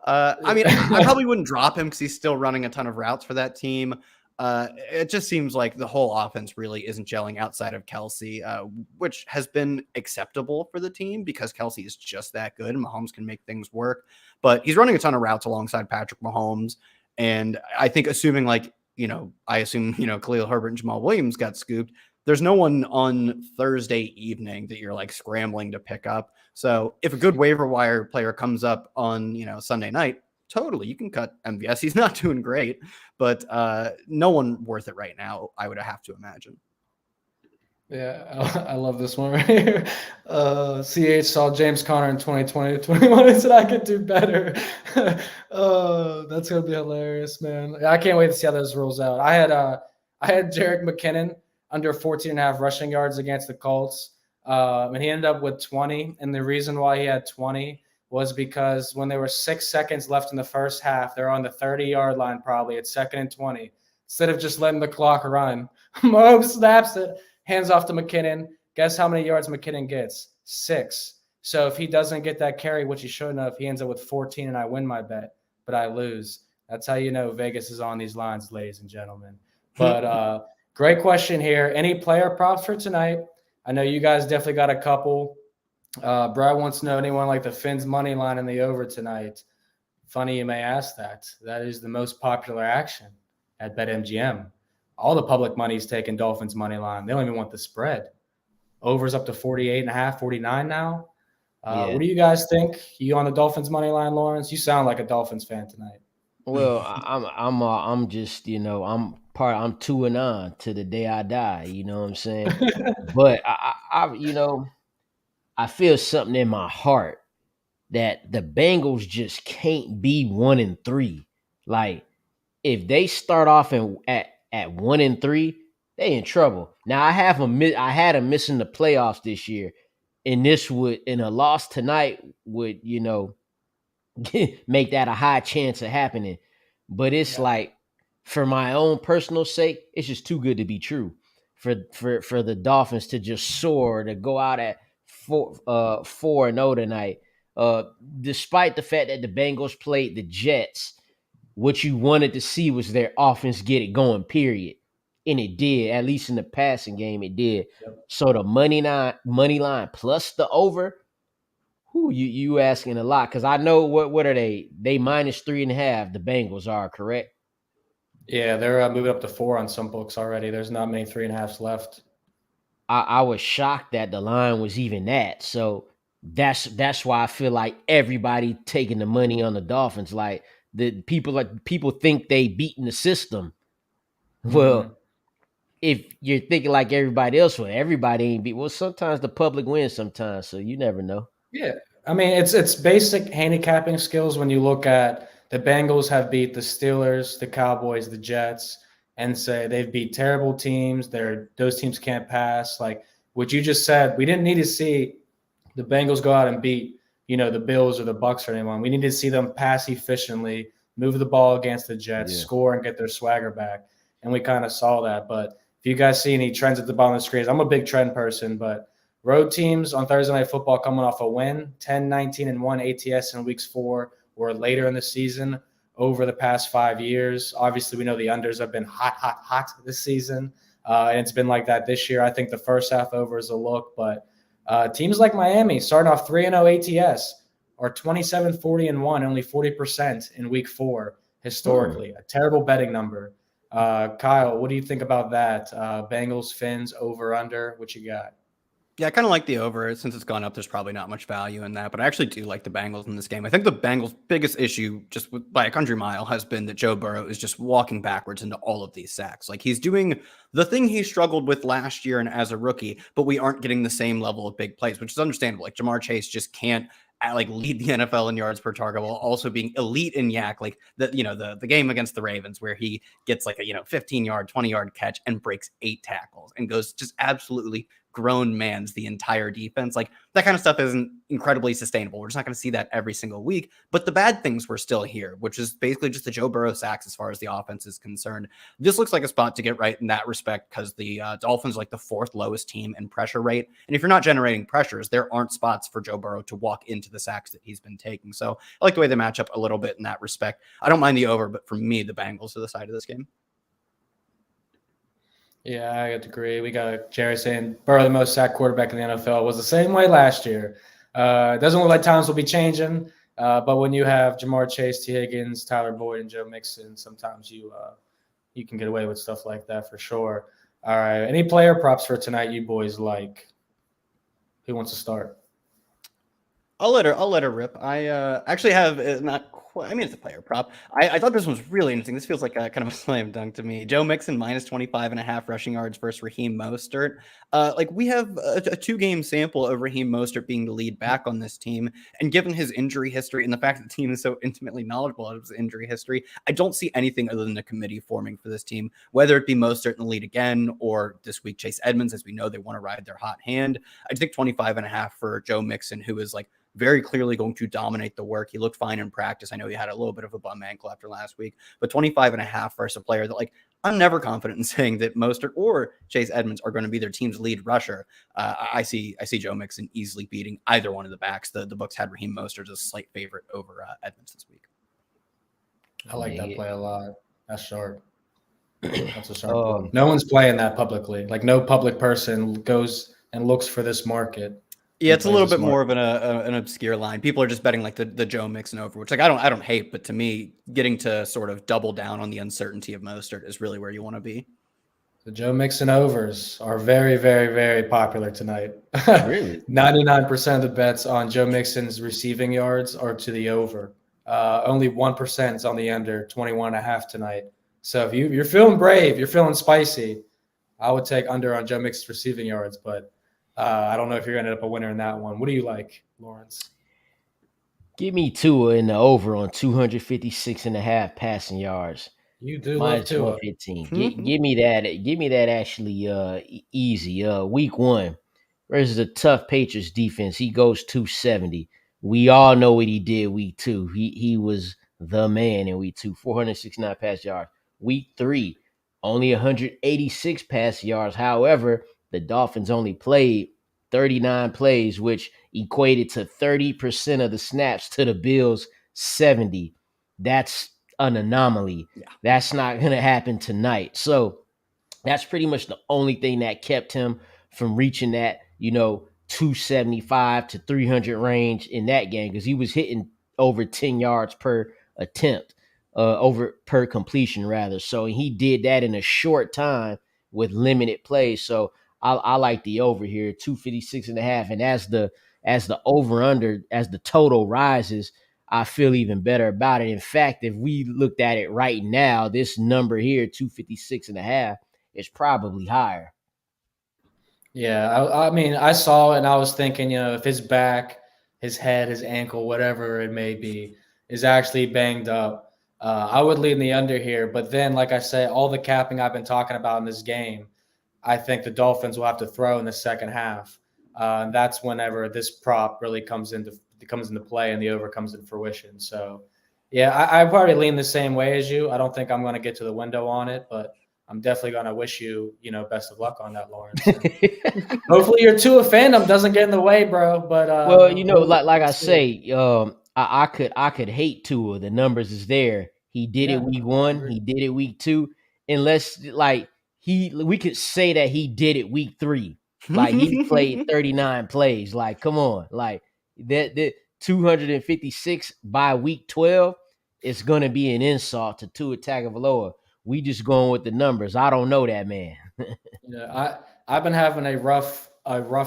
I mean, I probably wouldn't drop him because he's still running a ton of routes for that team. It just seems like the whole offense really isn't gelling outside of Kelsey, which has been acceptable for the team because Kelsey is just that good and Mahomes can make things work. But he's running a ton of routes alongside Patrick Mahomes. And I think assuming Khalil Herbert and Jamal Williams got scooped, there's no one on Thursday evening that you're like scrambling to pick up. So if a good waiver wire player comes up on, Sunday night, totally, you can cut MVS. He's not doing great, but no one worth it right now, I would have to imagine. Yeah, I love this one right here. CH saw James Conner in 2020-21 and said I could do better. That's going to be hilarious, man. I can't wait to see how this rolls out. I had Jerick McKinnon under 14.5 rushing yards against the Colts. And he ended up with 20. And the reason why he had 20 was because when there were 6 seconds left in the first half, they're on the 30-yard line probably at 2nd and 20. Instead of just letting the clock run, Mo snaps it, hands off to McKinnon. Guess how many yards McKinnon gets? 6. So if he doesn't get that carry, which he shouldn't have, he ends up with 14 and I win my bet, but I lose. That's how you know Vegas is on these lines, ladies and gentlemen. But great question here. Any player props for tonight? I know you guys definitely got a couple. Brad wants to know anyone like the Finns money line in the over tonight. Funny you may ask that. That is the most popular action at BetMGM. All the public money is taking Dolphins money line. They don't even want the spread. Over's up to 48.5, 49 now. What do you guys think? You on the Dolphins money line, Lawrence? You sound like a Dolphins fan tonight. Well, I'm just, I'm 2-9 to the day I die. You know what I'm saying? But I feel something in my heart that the Bengals just can't be 1-3. Like if they start off at 1-3, they in trouble. Now I had them missing the playoffs this year, and a loss tonight would make that a high chance of happening. But it's like, for my own personal sake, it's just too good to be true for the Dolphins to just soar, to go out at 4-0 tonight. Despite the fact that the Bengals played the Jets, what you wanted to see was their offense get it going, period. And it did, at least in the passing game, it did. Yep. So the money line plus the over, You asking a lot because I know what are they? They -3.5. The Bengals are correct. Yeah, they're moving up to 4 on some books already. There's not many 3.5s left. I was shocked that the line was even that. So that's why I feel like everybody taking the money on the Dolphins. Like people think they beating the system. Well, if you're thinking like everybody else, well, everybody ain't beat. Well, sometimes the public wins sometimes, so you never know. Yeah, I mean it's basic handicapping skills. When you look at the Bengals have beat the Steelers, the Cowboys, the Jets, and say they've beat terrible teams. Those teams can't pass. Like what you just said, we didn't need to see the Bengals go out and beat the Bills or the Bucks or anyone. We need to see them pass efficiently, move the ball against the Jets, score, and get their swagger back. And we kind of saw that. But if you guys see any trends at the bottom of the screens, I'm a big trend person, but road teams on Thursday Night Football coming off a win, 10, 19, and 1 ATS in weeks 4 or later in the season over the past 5 years. Obviously, we know the unders have been hot this season, and it's been like that this year. I think the first half over is a look, but teams like Miami starting off 3-0 ATS are 27, 40, and 1, only 40% in week 4 historically. A terrible betting number. Kyle, what do you think about that? Bengals, Fins, over, under, what you got? Yeah, I kind of like the over. Since it's gone up, there's probably not much value in that. But I actually do like the Bengals in this game. I think the Bengals' biggest issue, by a country mile, has been that Joe Burrow is just walking backwards into all of these sacks. Like he's doing the thing he struggled with last year and as a rookie, but we aren't getting the same level of big plays, which is understandable. Like Jamar Chase just can't lead the NFL in yards per target while also being elite in yak. Like the game against the Ravens where he gets like a 15-yard, 20-yard catch and breaks 8 tackles and goes just absolutely grown man's the entire defense. Like that kind of stuff isn't incredibly sustainable. We're just not going to see that every single week, but the bad things were still here, which is basically just the Joe Burrow sacks as far as the offense is concerned. This looks like a spot to get right in that respect because the Dolphins are like the 4th lowest team in pressure rate. And if you're not generating pressures, there aren't spots for Joe Burrow to walk into the sacks that he's been taking. So I like the way they match up a little bit in that respect. I don't mind the over, but for me, the Bengals are the side of this game. Yeah, I got to agree. We got Jerry saying Burrow, the most sacked quarterback in the NFL, was the same way last year. It doesn't look like times will be changing, but when you have Jamar Chase, T. Higgins, Tyler Boyd, and Joe Mixon, sometimes you can get away with stuff like that for sure. All right, any player props for tonight you boys like? Who wants to start? I'll let her rip. I actually have not quite, I mean, it's a player prop. I thought this was really interesting. This feels like a kind of a slam dunk to me. Joe Mixon -25.5 rushing yards versus Raheem Mostert. We have a 2-game sample of Raheem Mostert being the lead back on this team. And given his injury history and the fact that the team is so intimately knowledgeable of his injury history, I don't see anything other than a committee forming for this team, whether it be Mostert in the lead again or this week Chase Edmonds, as we know they want to ride their hot hand. I think 25.5 for Joe Mixon, who is like very clearly going to dominate the work. He looked fine in practice. I know he had a little bit of a bum ankle after last week, but 25.5 versus a player that I'm never confident in saying that Mostert or Chase Edmonds are going to be their team's lead rusher. I see Joe Mixon easily beating either one of the backs. The books had Raheem Mostert as a slight favorite over Edmonds this week. I like that play a lot. That's sharp. That's a sharp one. No one's playing that publicly. Like no public person goes and looks for this market. Yeah, it's a little bit more of an obscure line. People are just betting like the Joe Mixon over, which I don't hate, but to me, getting to sort of double down on the uncertainty of Mostert is really where you want to be. The Joe Mixon overs are very, very, very popular tonight. Really? 99% of the bets on Joe Mixon's receiving yards are to the over. Only 1% is on the under, 21.5 tonight. So if you're feeling brave, you're feeling spicy, I would take under on Joe Mixon's receiving yards, but I don't know if you're going to end up a winner in that one. What do you like, Lawrence? Give me Tua in the over on 256.5 passing yards. You do love Tua. 115. Give me that. Give me that actually easy. Week 1 versus a tough Patriots defense. He goes 270. We all know what he did week 2. He was the man in week 2. 469 pass yards. Week 3, only 186 pass yards. However, the Dolphins only played 39 plays, which equated to 30% of the snaps to the Bills' 70. That's an anomaly. Yeah. That's not going to happen tonight. So that's pretty much the only thing that kept him from reaching that, 275 to 300 range in that game because he was hitting over 10 yards per attempt, over per completion rather. So he did that in a short time with limited plays. So I like the over here, 256.5. And as the over under, as the total rises, I feel even better about it. In fact, if we looked at it right now, this number here, 256.5, is probably higher. Yeah, I mean, I saw it and I was thinking, if his back, his head, his ankle, whatever it may be, is actually banged up, I would lean the under here. But then, like I said, all the capping I've been talking about in this game, I think the Dolphins will have to throw in the second half. And that's whenever this prop really comes into play and the over comes in fruition. So, yeah, I probably lean the same way as you. I don't think I'm going to get to the window on it, but I'm definitely going to wish you, best of luck on that, Lawrence. Hopefully your Tua fandom doesn't get in the way, bro. But well, like I say, I could hate Tua. The numbers is there. He did it week 1. He did it week 2. Unless we could say that he did it week 3. Like he played 39 plays. Like, come on, like that 256 by week 12 is going to be an insult to Tua Tagovailoa. We just going with the numbers. I don't know that man. Yeah, I've been having a rough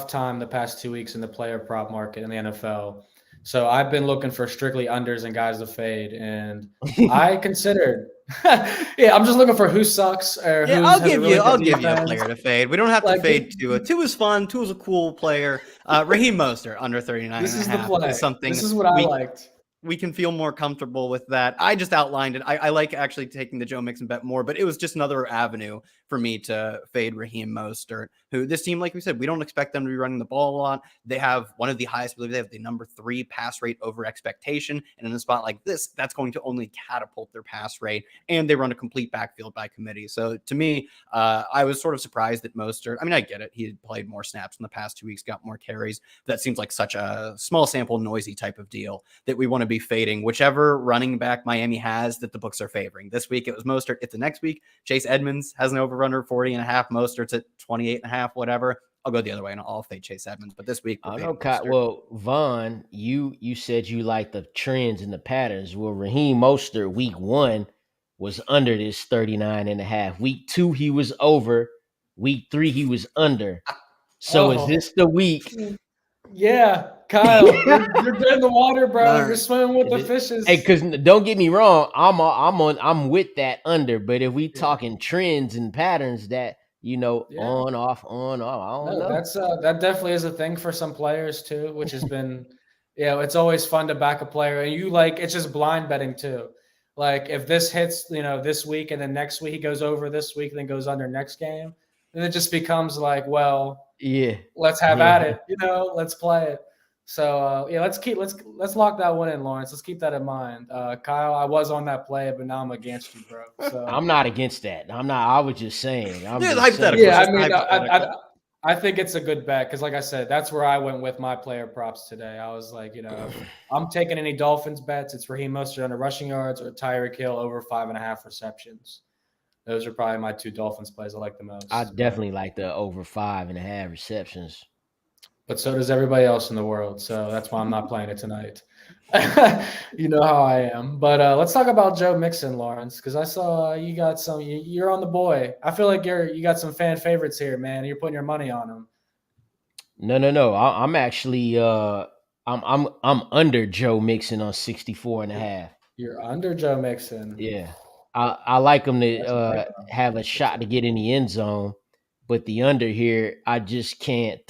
time the past 2 weeks in the player prop market in the NFL. So I've been looking for strictly unders and guys to fade, and I considered. Yeah, I'm just looking for who sucks or who's I'll has a give really you. good I'll give you a defense. player to fade. We don't have to fade Tua. Tua's fun. Tua's a cool player. Raheem Mostert under 39. This is the play. Something. This is what I liked. We can feel more comfortable with that. I just outlined it. I like actually taking the Joe Mixon bet more, but it was just another avenue for me to fade Raheem Mostert, who this team, like we said, we don't expect them to be running the ball a lot. They have one of the highest, I believe they have the number 3 pass rate over expectation. And in a spot like this, that's going to only catapult their pass rate. And they run a complete backfield by committee. So to me, I was sort of surprised that Mostert, I mean, I get it. He had played more snaps in the past 2 weeks, got more carries. That seems like such a small sample, noisy type of deal that we want to be fading whichever running back Miami has that the books are favoring. This week it was Mostert. If the next week Chase Edmonds has an over-under 40.5, Mostert's at 28.5, whatever, I'll go the other way and I'll fade Chase Edmonds. But this week, well, Vaughn, you said you like the trends and the patterns. Well, Raheem Mostert week 1 was under this 39.5. Week 2 he was over. Week 3 he was under. So is this the week? Yeah, Kyle, you're dead in the water, bro. You're swimming with the fishes. Hey, because don't get me wrong, I'm with that under. But if we talking trends and patterns, that on off, I don't know. That's that definitely is a thing for some players too, which has been, it's always fun to back a player, and it's just blind betting too. Like if this hits, this week, and then next week he goes over this week, and then goes under next game, then it just becomes like, well. Yeah, let's have at it. Let's play it. So let's lock that one in, Lawrence. Let's keep that in mind. Kyle, I was on that play, but now I'm against you, bro. So I'm not against that. I'm not. I was just saying. Hypothetical. Yeah, I mean, I think it's a good bet because, like I said, that's where I went with my player props today. I was like, if I'm taking any Dolphins bets, it's Raheem Mostert under rushing yards or Tyreek Hill over 5.5 receptions. Those are probably my 2 Dolphins plays I like the most. I definitely like the over 5.5 receptions. But so does everybody else in the world. So that's why I'm not playing it tonight. You know how I am. But let's talk about Joe Mixon, Lawrence, because I saw you got some. You're on the boy. I feel like you got some fan favorites here, man. You're putting your money on him. No. I'm actually I'm under Joe Mixon on 64.5. You're under Joe Mixon. Yeah. I like him to have a shot to get in the end zone, but the under here, I just can't,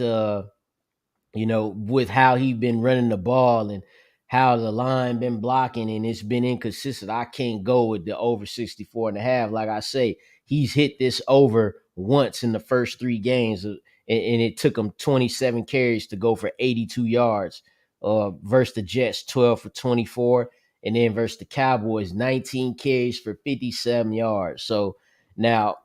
with how he been running the ball and how the line been blocking and it's been inconsistent, I can't go with the over 64.5. Like I say, he's hit this over once in the first 3 games, and it took him 27 carries to go for 82 yards. Versus the Jets, 12 for 24. And then versus the Cowboys, 19 carries for 57 yards. So now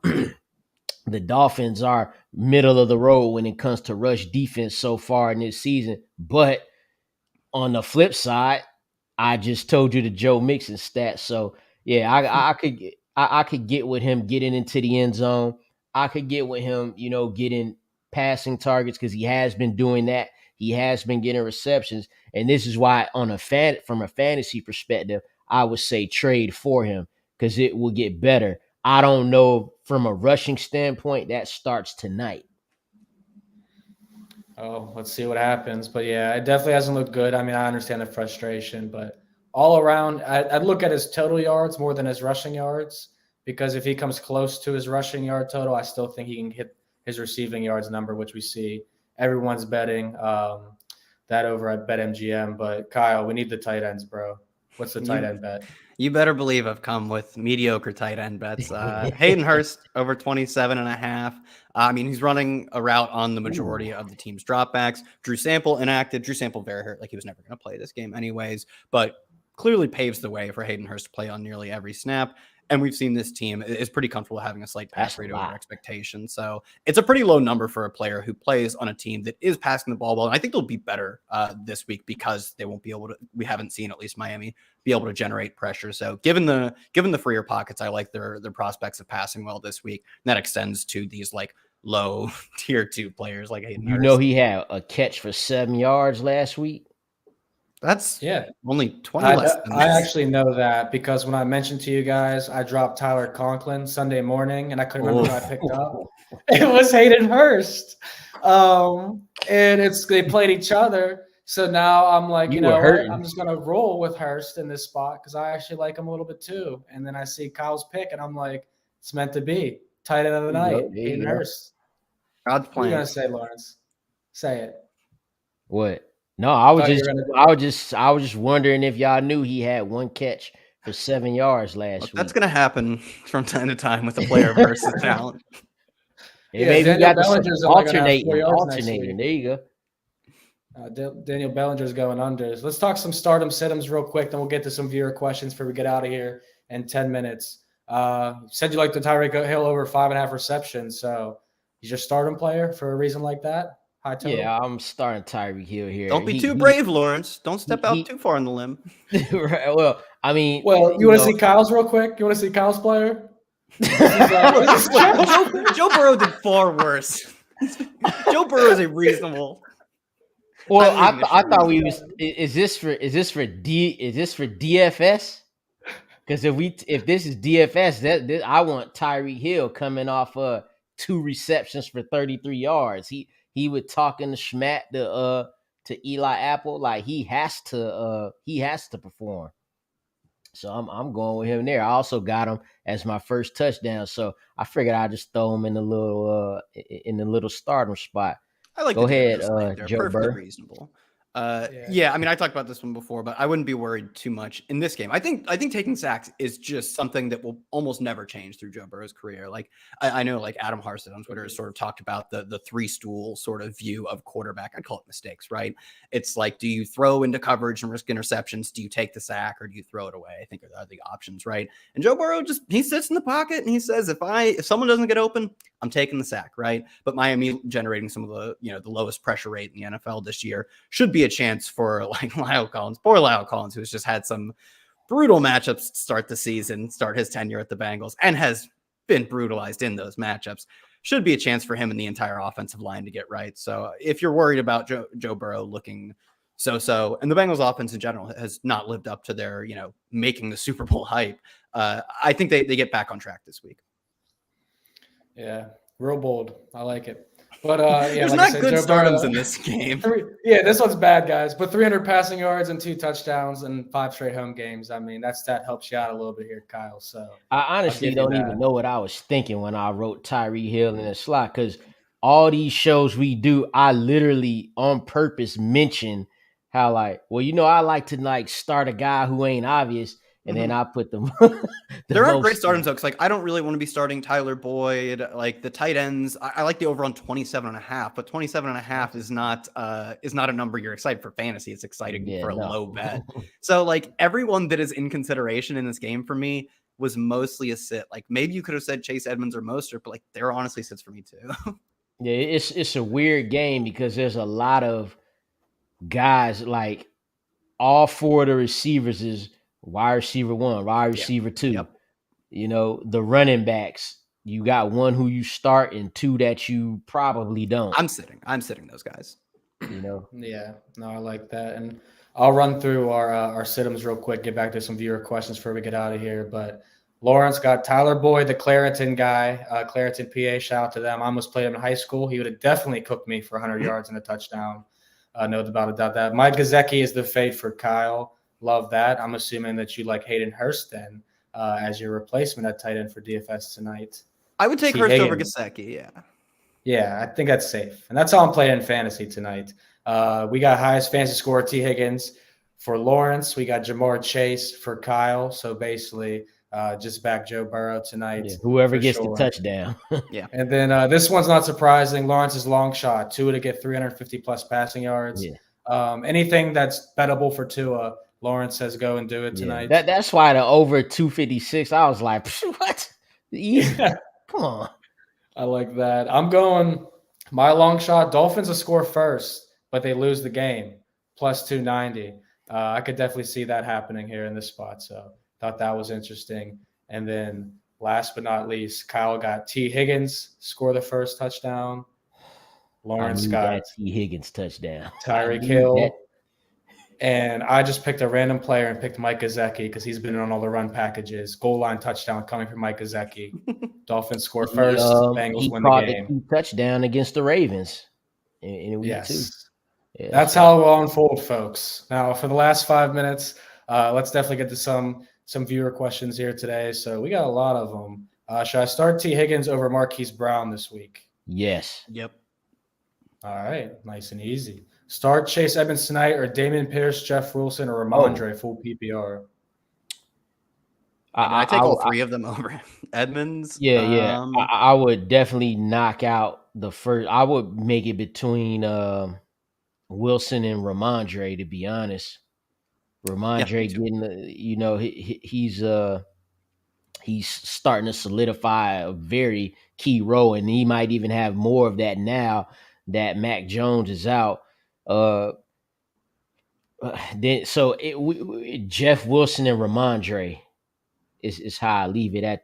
the Dolphins are middle of the road when it comes to rush defense so far in this season. But on the flip side, I just told you the Joe Mixon stats. So yeah, I could get with him getting into the end zone. I could get with him, getting passing targets because he has been doing that He has been getting receptions, and this is why from a fantasy perspective, I would say trade for him because it will get better. I don't know from a rushing standpoint that starts tonight. Oh, let's see what happens. But yeah, it definitely hasn't looked good. I mean, I understand the frustration, but all around, I'd look at his total yards more than his rushing yards, because if he comes close to his rushing yard total, I still think he can hit his receiving yards number, which we see everyone's betting that over at BetMGM. But Kyle, we need the tight ends, bro. What's the tight end bet? You better believe I've come with mediocre tight end bets. Hayden Hurst over 27.5. I mean, he's running a route on the majority of the team's dropbacks. Drew Sample inactive. Drew Sample very hurt. Like, he was never going to play this game anyways, but clearly paves the way for Hayden Hurst to play on nearly every snap. And we've seen this team is pretty comfortable having a slight pass rate over expectation. So it's a pretty low number for a player who plays on a team that is passing the ball well. And I think they'll be better this week because they won't be able to, we haven't seen at least Miami be able to generate pressure. So given the freer pockets, I like their prospects of passing well this week. And that extends to these like low tier 2 players like Hayden Hurst. He had a catch for 7 yards last week. That's only 20 less than I actually know that because when I mentioned to you guys, I dropped Tyler Conklin Sunday morning, and I couldn't remember who I picked up. It was Hayden Hurst, and they played each other. So now I'm like, you know what? I'm just gonna roll with Hurst in this spot because I actually like him a little bit too. And then I see Kyle's pick, and I'm like, it's meant to be. Tight end of the night, Hayden Hurst. God's plan. What are you gonna say, Lawrence? Say it. What? No, I was just wondering if y'all knew he had one catch for 7 yards last week. That's going to happen from time to time with a player versus talent. Maybe Daniel Bellinger's alternating. There you go. Daniel Bellinger's going unders. Let's talk some stardom sit-ems real quick, then we'll get to some viewer questions before we get out of here in 10 minutes. You said you like the Tyreek Hill over 5.5 receptions, so he's your stardom player for a reason like that? High total? Yeah, I'm starting Tyreek Hill here. Don't be too brave, Lawrence. Don't step out too far on the limb. Right. Well, I mean, you want to see Kyle's real quick? You want to see Kyle's player? Joe Burrow did far worse. Joe Burrow is a reasonable. Well, I thought we was. Is this for DFS? Because if this is DFS, I want Tyreek Hill coming off 2 receptions for 33 yards. He would talk in the schmat to Eli Apple, like he has to perform. So I'm going with him there. I also got him as my first touchdown, so I figured I'd just throw him in the little stardom spot. I like. Go ahead, Joe Burrow. Reasonable. I mean, I talked about this one before, but I wouldn't be worried too much in this game. I think taking sacks is just something that will almost never change through Joe Burrow's career. Like I know, like Adam Harstad on Twitter has sort of talked about the 3-stool sort of view of quarterback. I'd call it mistakes, right? It's like, do you throw into coverage and risk interceptions? Do you take the sack or do you throw it away? I think are the options, right? And Joe Burrow he sits in the pocket and he says, if someone doesn't get open, I'm taking the sack, right? But Miami generating some of the lowest pressure rate in the NFL this year should be a chance for like Lyle Collins, poor Lyle Collins, who's just had some brutal matchups to start the season, start his tenure at the Bengals, and has been brutalized in those matchups. Should be a chance for him and the entire offensive line to get right. So if you're worried about Joe Burrow looking so, and the Bengals offense in general has not lived up to their, making the Super Bowl hype, I think they get back on track this week. Yeah, real bold. I like it. But there's not good stardoms in this game. This one's bad, guys. But 300 passing yards and 2 touchdowns and 5 straight home games. I mean, that helps you out a little bit here, Kyle. So I honestly don't even know what I was thinking when I wrote Tyreek Hill in the slot, because all these shows we do, I literally on purpose mention how I like to start a guy who ain't obvious. And then I put them. There aren't great starting hooks. Like, I don't really want to be starting Tyler Boyd. Like the tight ends, I like the over on 27.5, but 27.5 is not a number you're excited for fantasy. It's exciting for a low bet. So like everyone that is in consideration in this game for me was mostly a sit. Like maybe you could have said Chase Edmonds or Mostert, but like they're honestly sits for me too. Yeah, it's a weird game because there's a lot of guys, like all 4 of the receivers is wide receiver 1, wide receiver 2. Yep. The running backs, you got 1 who you start and 2 that you probably don't. I'm sitting those guys. Yeah, no, I like that. And I'll run through our sit-ems real quick, get back to some viewer questions before we get out of here. But Lawrence got Tyler Boyd, the Clareton guy, Clareton, PA. Shout out to them. I almost played him in high school. He would have definitely cooked me for 100 yards and a touchdown. No doubt about that. Mike Gesicki is the fade for Kyle. Love that. I'm assuming that you like Hayden Hurst then as your replacement at tight end for DFS tonight. I would take T. Hurst over Higgins. Gesicki, yeah. Yeah, I think that's safe. And that's how I'm playing in fantasy tonight. We got highest fantasy score, T. Higgins. For Lawrence, we got Jamar Chase for Kyle. So basically, just back Joe Burrow tonight. Yeah, whoever gets the touchdown. Yeah. And then this one's not surprising. Lawrence's long shot, Tua to get 350-plus passing yards. Yeah. Anything that's bettable for Tua, Lawrence says go and do it tonight. That's why the over 256, I was like, what? Easy. Come on. I like that. I'm going my long shot. Dolphins will score first, but they lose the game, plus 290. I could definitely see that happening here in this spot. So thought that was interesting. And then last but not least, Kyle got T. Higgins score the first touchdown. Lawrence got T. Higgins touchdown. Tyreek Hill. And I just picked a random player and picked Mike Gesicki because he's been on all the run packages. Goal line touchdown coming from Mike Gesicki. Dolphins score first. Bengals win the game. Touchdown against the Ravens in week 2. Yeah, that's how it will unfold, folks. Now, for the last 5 minutes, let's definitely get to some viewer questions here today. So we got a lot of them. Should I start T. Higgins over Marquise Brown this week? Yes. Yep. All right. Nice and easy. Start Chase Edmonds tonight or Damian Pierce, Jeff Wilson, or Ramondre full PPR? I take all three of them over Edmonds. Yeah. I would definitely knock out the first. I would make it between Wilson and Ramondre, to be honest. Ramondre getting he's starting to solidify a very key role, and he might even have more of that now that Mac Jones is out. Jeff Wilson and Ramondre is how I leave it at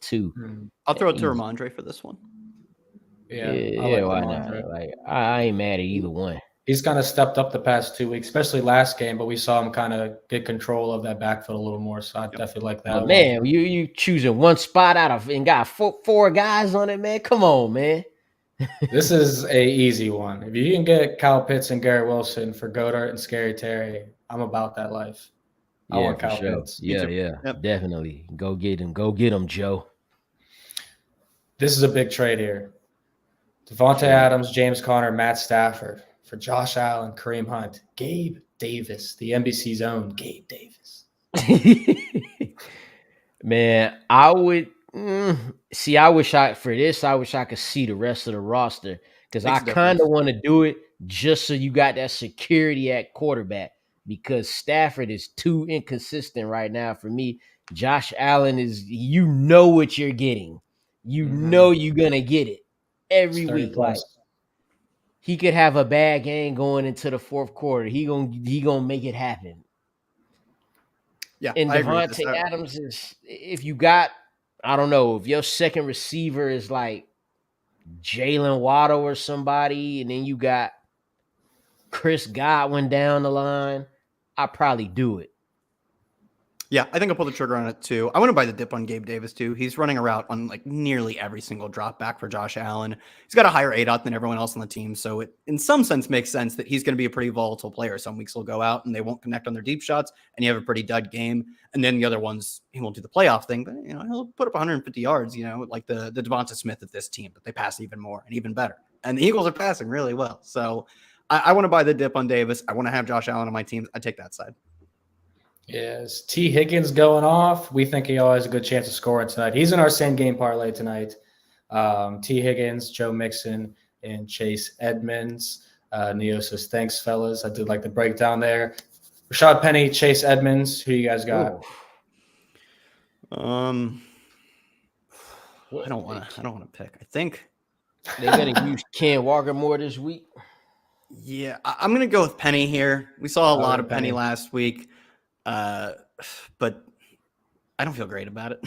2. I'll throw it to Ramondre for this one. Yeah, why not? Like I ain't mad at either one. He's kind of stepped up the past 2 weeks, especially last game, but we saw him kind of get control of that backfield a little more. So I definitely like that. Oh, man, you choosing one spot out of and got four guys on it, man. Come on, man. This is a easy one. If you can get Kyle Pitts and Garrett Wilson for Goddard and Scary Terry, I'm about that life. I want Kyle Pitts. Yeah, definitely. Go get him, Joe. This is a big trade here. Devontae Adams, James Conner, Matt Stafford for Josh Allen, Kareem Hunt, Gabe Davis, the NBC's own Gabe Davis. Man, I would see. I wish I could see the rest of the roster because I kind of want to do it just so you got that security at quarterback because Stafford is too inconsistent right now for me. Josh Allen is, what you're getting. Know you're gonna get it every week. Like he could have a bad game going into the fourth quarter. He gonna make it happen. Yeah, and Devontae Adams is, if you got, I don't know, if your second receiver is like Jalen Waddle or somebody, and then you got Chris Godwin down the line, I'd probably do it. Yeah, I think I'll pull the trigger on it too. I want to buy the dip on Gabe Davis too. He's running a route on like nearly every single drop back for Josh Allen. He's got a higher ADOT than everyone else on the team. So it, in some sense, makes sense that he's going to be a pretty volatile player. Some weeks he'll go out and they won't connect on their deep shots and you have a pretty dud game. And then the other ones, he won't do the playoff thing, but he'll put up 150 yards, like the Devonta Smith of this team, but they pass even more and even better. And the Eagles are passing really well. So I want to buy the dip on Davis. I want to have Josh Allen on my team. I take that side. Yes, T. Higgins going off. We think he always has a good chance of scoring tonight. He's in our same game parlay tonight. T. Higgins, Joe Mixon, and Chase Edmonds. Neo says, thanks, fellas. I did like the breakdown there. Rashad Penny, Chase Edmonds. Who you guys got? I don't want to pick. I think they're going to use Ken Walker more this week. Yeah, I'm going to go with Penny here. We saw a lot of Penny last week. But I don't feel great about it.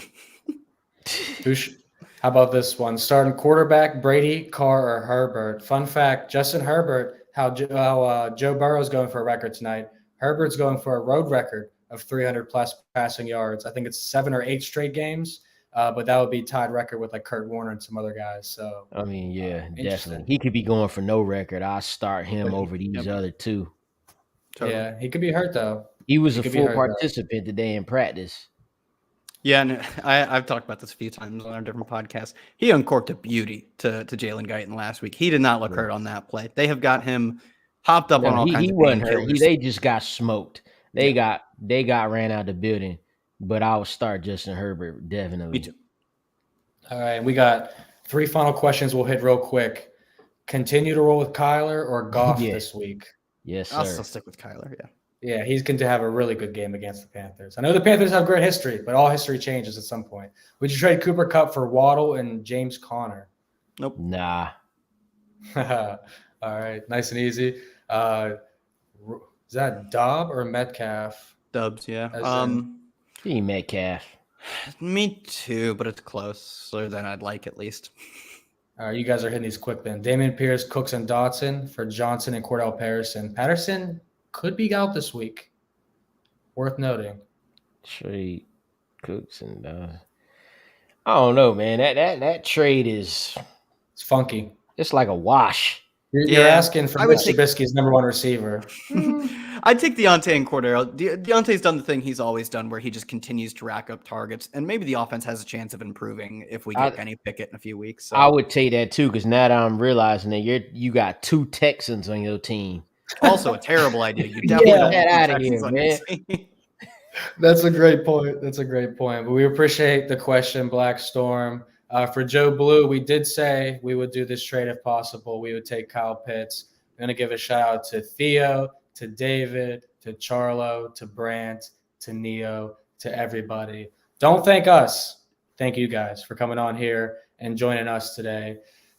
How about this one? Starting quarterback, Brady, Carr, or Herbert? Fun fact, Justin Herbert how Joe Burrow's going for a record tonight. Herbert's going for a road record of 300-plus passing yards. I think it's 7 or 8 straight games, but that would be tied record with like Kurt Warner and some other guys. So, I mean, yeah, definitely. He could be going for no record. I'll start him over these other two. Totally. Yeah, he could be hurt, though. He was a full participant today in practice. Yeah, and I've talked about this a few times on our different podcasts. He uncorked a beauty to Jalen Guyton last week. He did not look hurt on that play. They have got him hopped up on all kinds of wasn't hurt. They just got smoked. They got ran out of the building. But I would start Justin Herbert, definitely. Me too. All right, we got 3 final questions we'll hit real quick. Continue to roll with Kyler or Goff this week? Yes, sir. I'll still stick with Kyler, yeah. Yeah, he's going to have a really good game against the Panthers. I know the Panthers have great history, but all history changes at some point. Would you trade Cooper Kupp for Waddle and James Conner? Nope. Nah. All right, nice and easy. Is that Dobb or Metcalf? Dubs, yeah. Team Metcalf. Me too, but it's closer than I'd like at least. All right, you guys are hitting these quick then. Damian Pierce, Cooks, and Dotson for Johnson and Cordell Patterson. Patterson could be out this week. Worth noting. Trade Cooks and I don't know, man. That trade is It's funky. It's like a wash. You're asking for Mitch Trubisky's number 1 receiver. I'd take Deontay and Cordero. Deontay's done the thing he's always done where he just continues to rack up targets, and maybe the offense has a chance of improving if we get Kenny Pickett in a few weeks. So. I would take that too, because now that I'm realizing that you got 2 Texans on your team. Also a terrible idea. You definitely don't get want out of here, man. That's a great point. But we appreciate the question, Black Storm. For Joe Blue, we did say we would do this trade if possible. We would take Kyle Pitts. I'm going to give a shout out to Theo, to David, to Charlo, to Brant, to Neo, to everybody. Don't thank us. Thank you guys for coming on here and joining us today.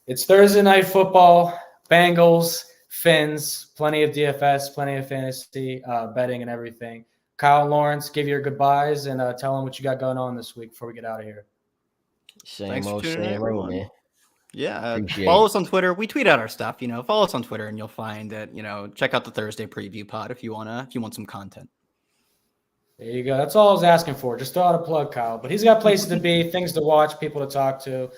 It's Thursday night football, Bengals, Fins, plenty of DFS, plenty of fantasy betting and everything. Kyle and Lawrence, give your goodbyes and tell them what you got going on this week before we get out of here. Same old, man. Yeah, follow us on Twitter. We tweet out our stuff. Follow us on Twitter, and you'll find that. Check out the Thursday preview pod if you want some content. There you go. That's all I was asking for. Just throw out a plug, Kyle. But he's got places to be, things to watch, people to talk to.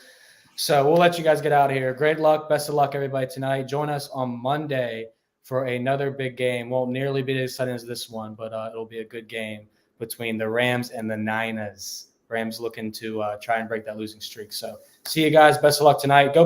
So we'll let you guys get out of here. Great luck, best of luck, everybody tonight. Join us on Monday for another big game. Won't nearly be as exciting as this one, but it'll be a good game between the Rams and the Niners. Rams looking to try and break that losing streak. So see you guys. Best of luck tonight. Go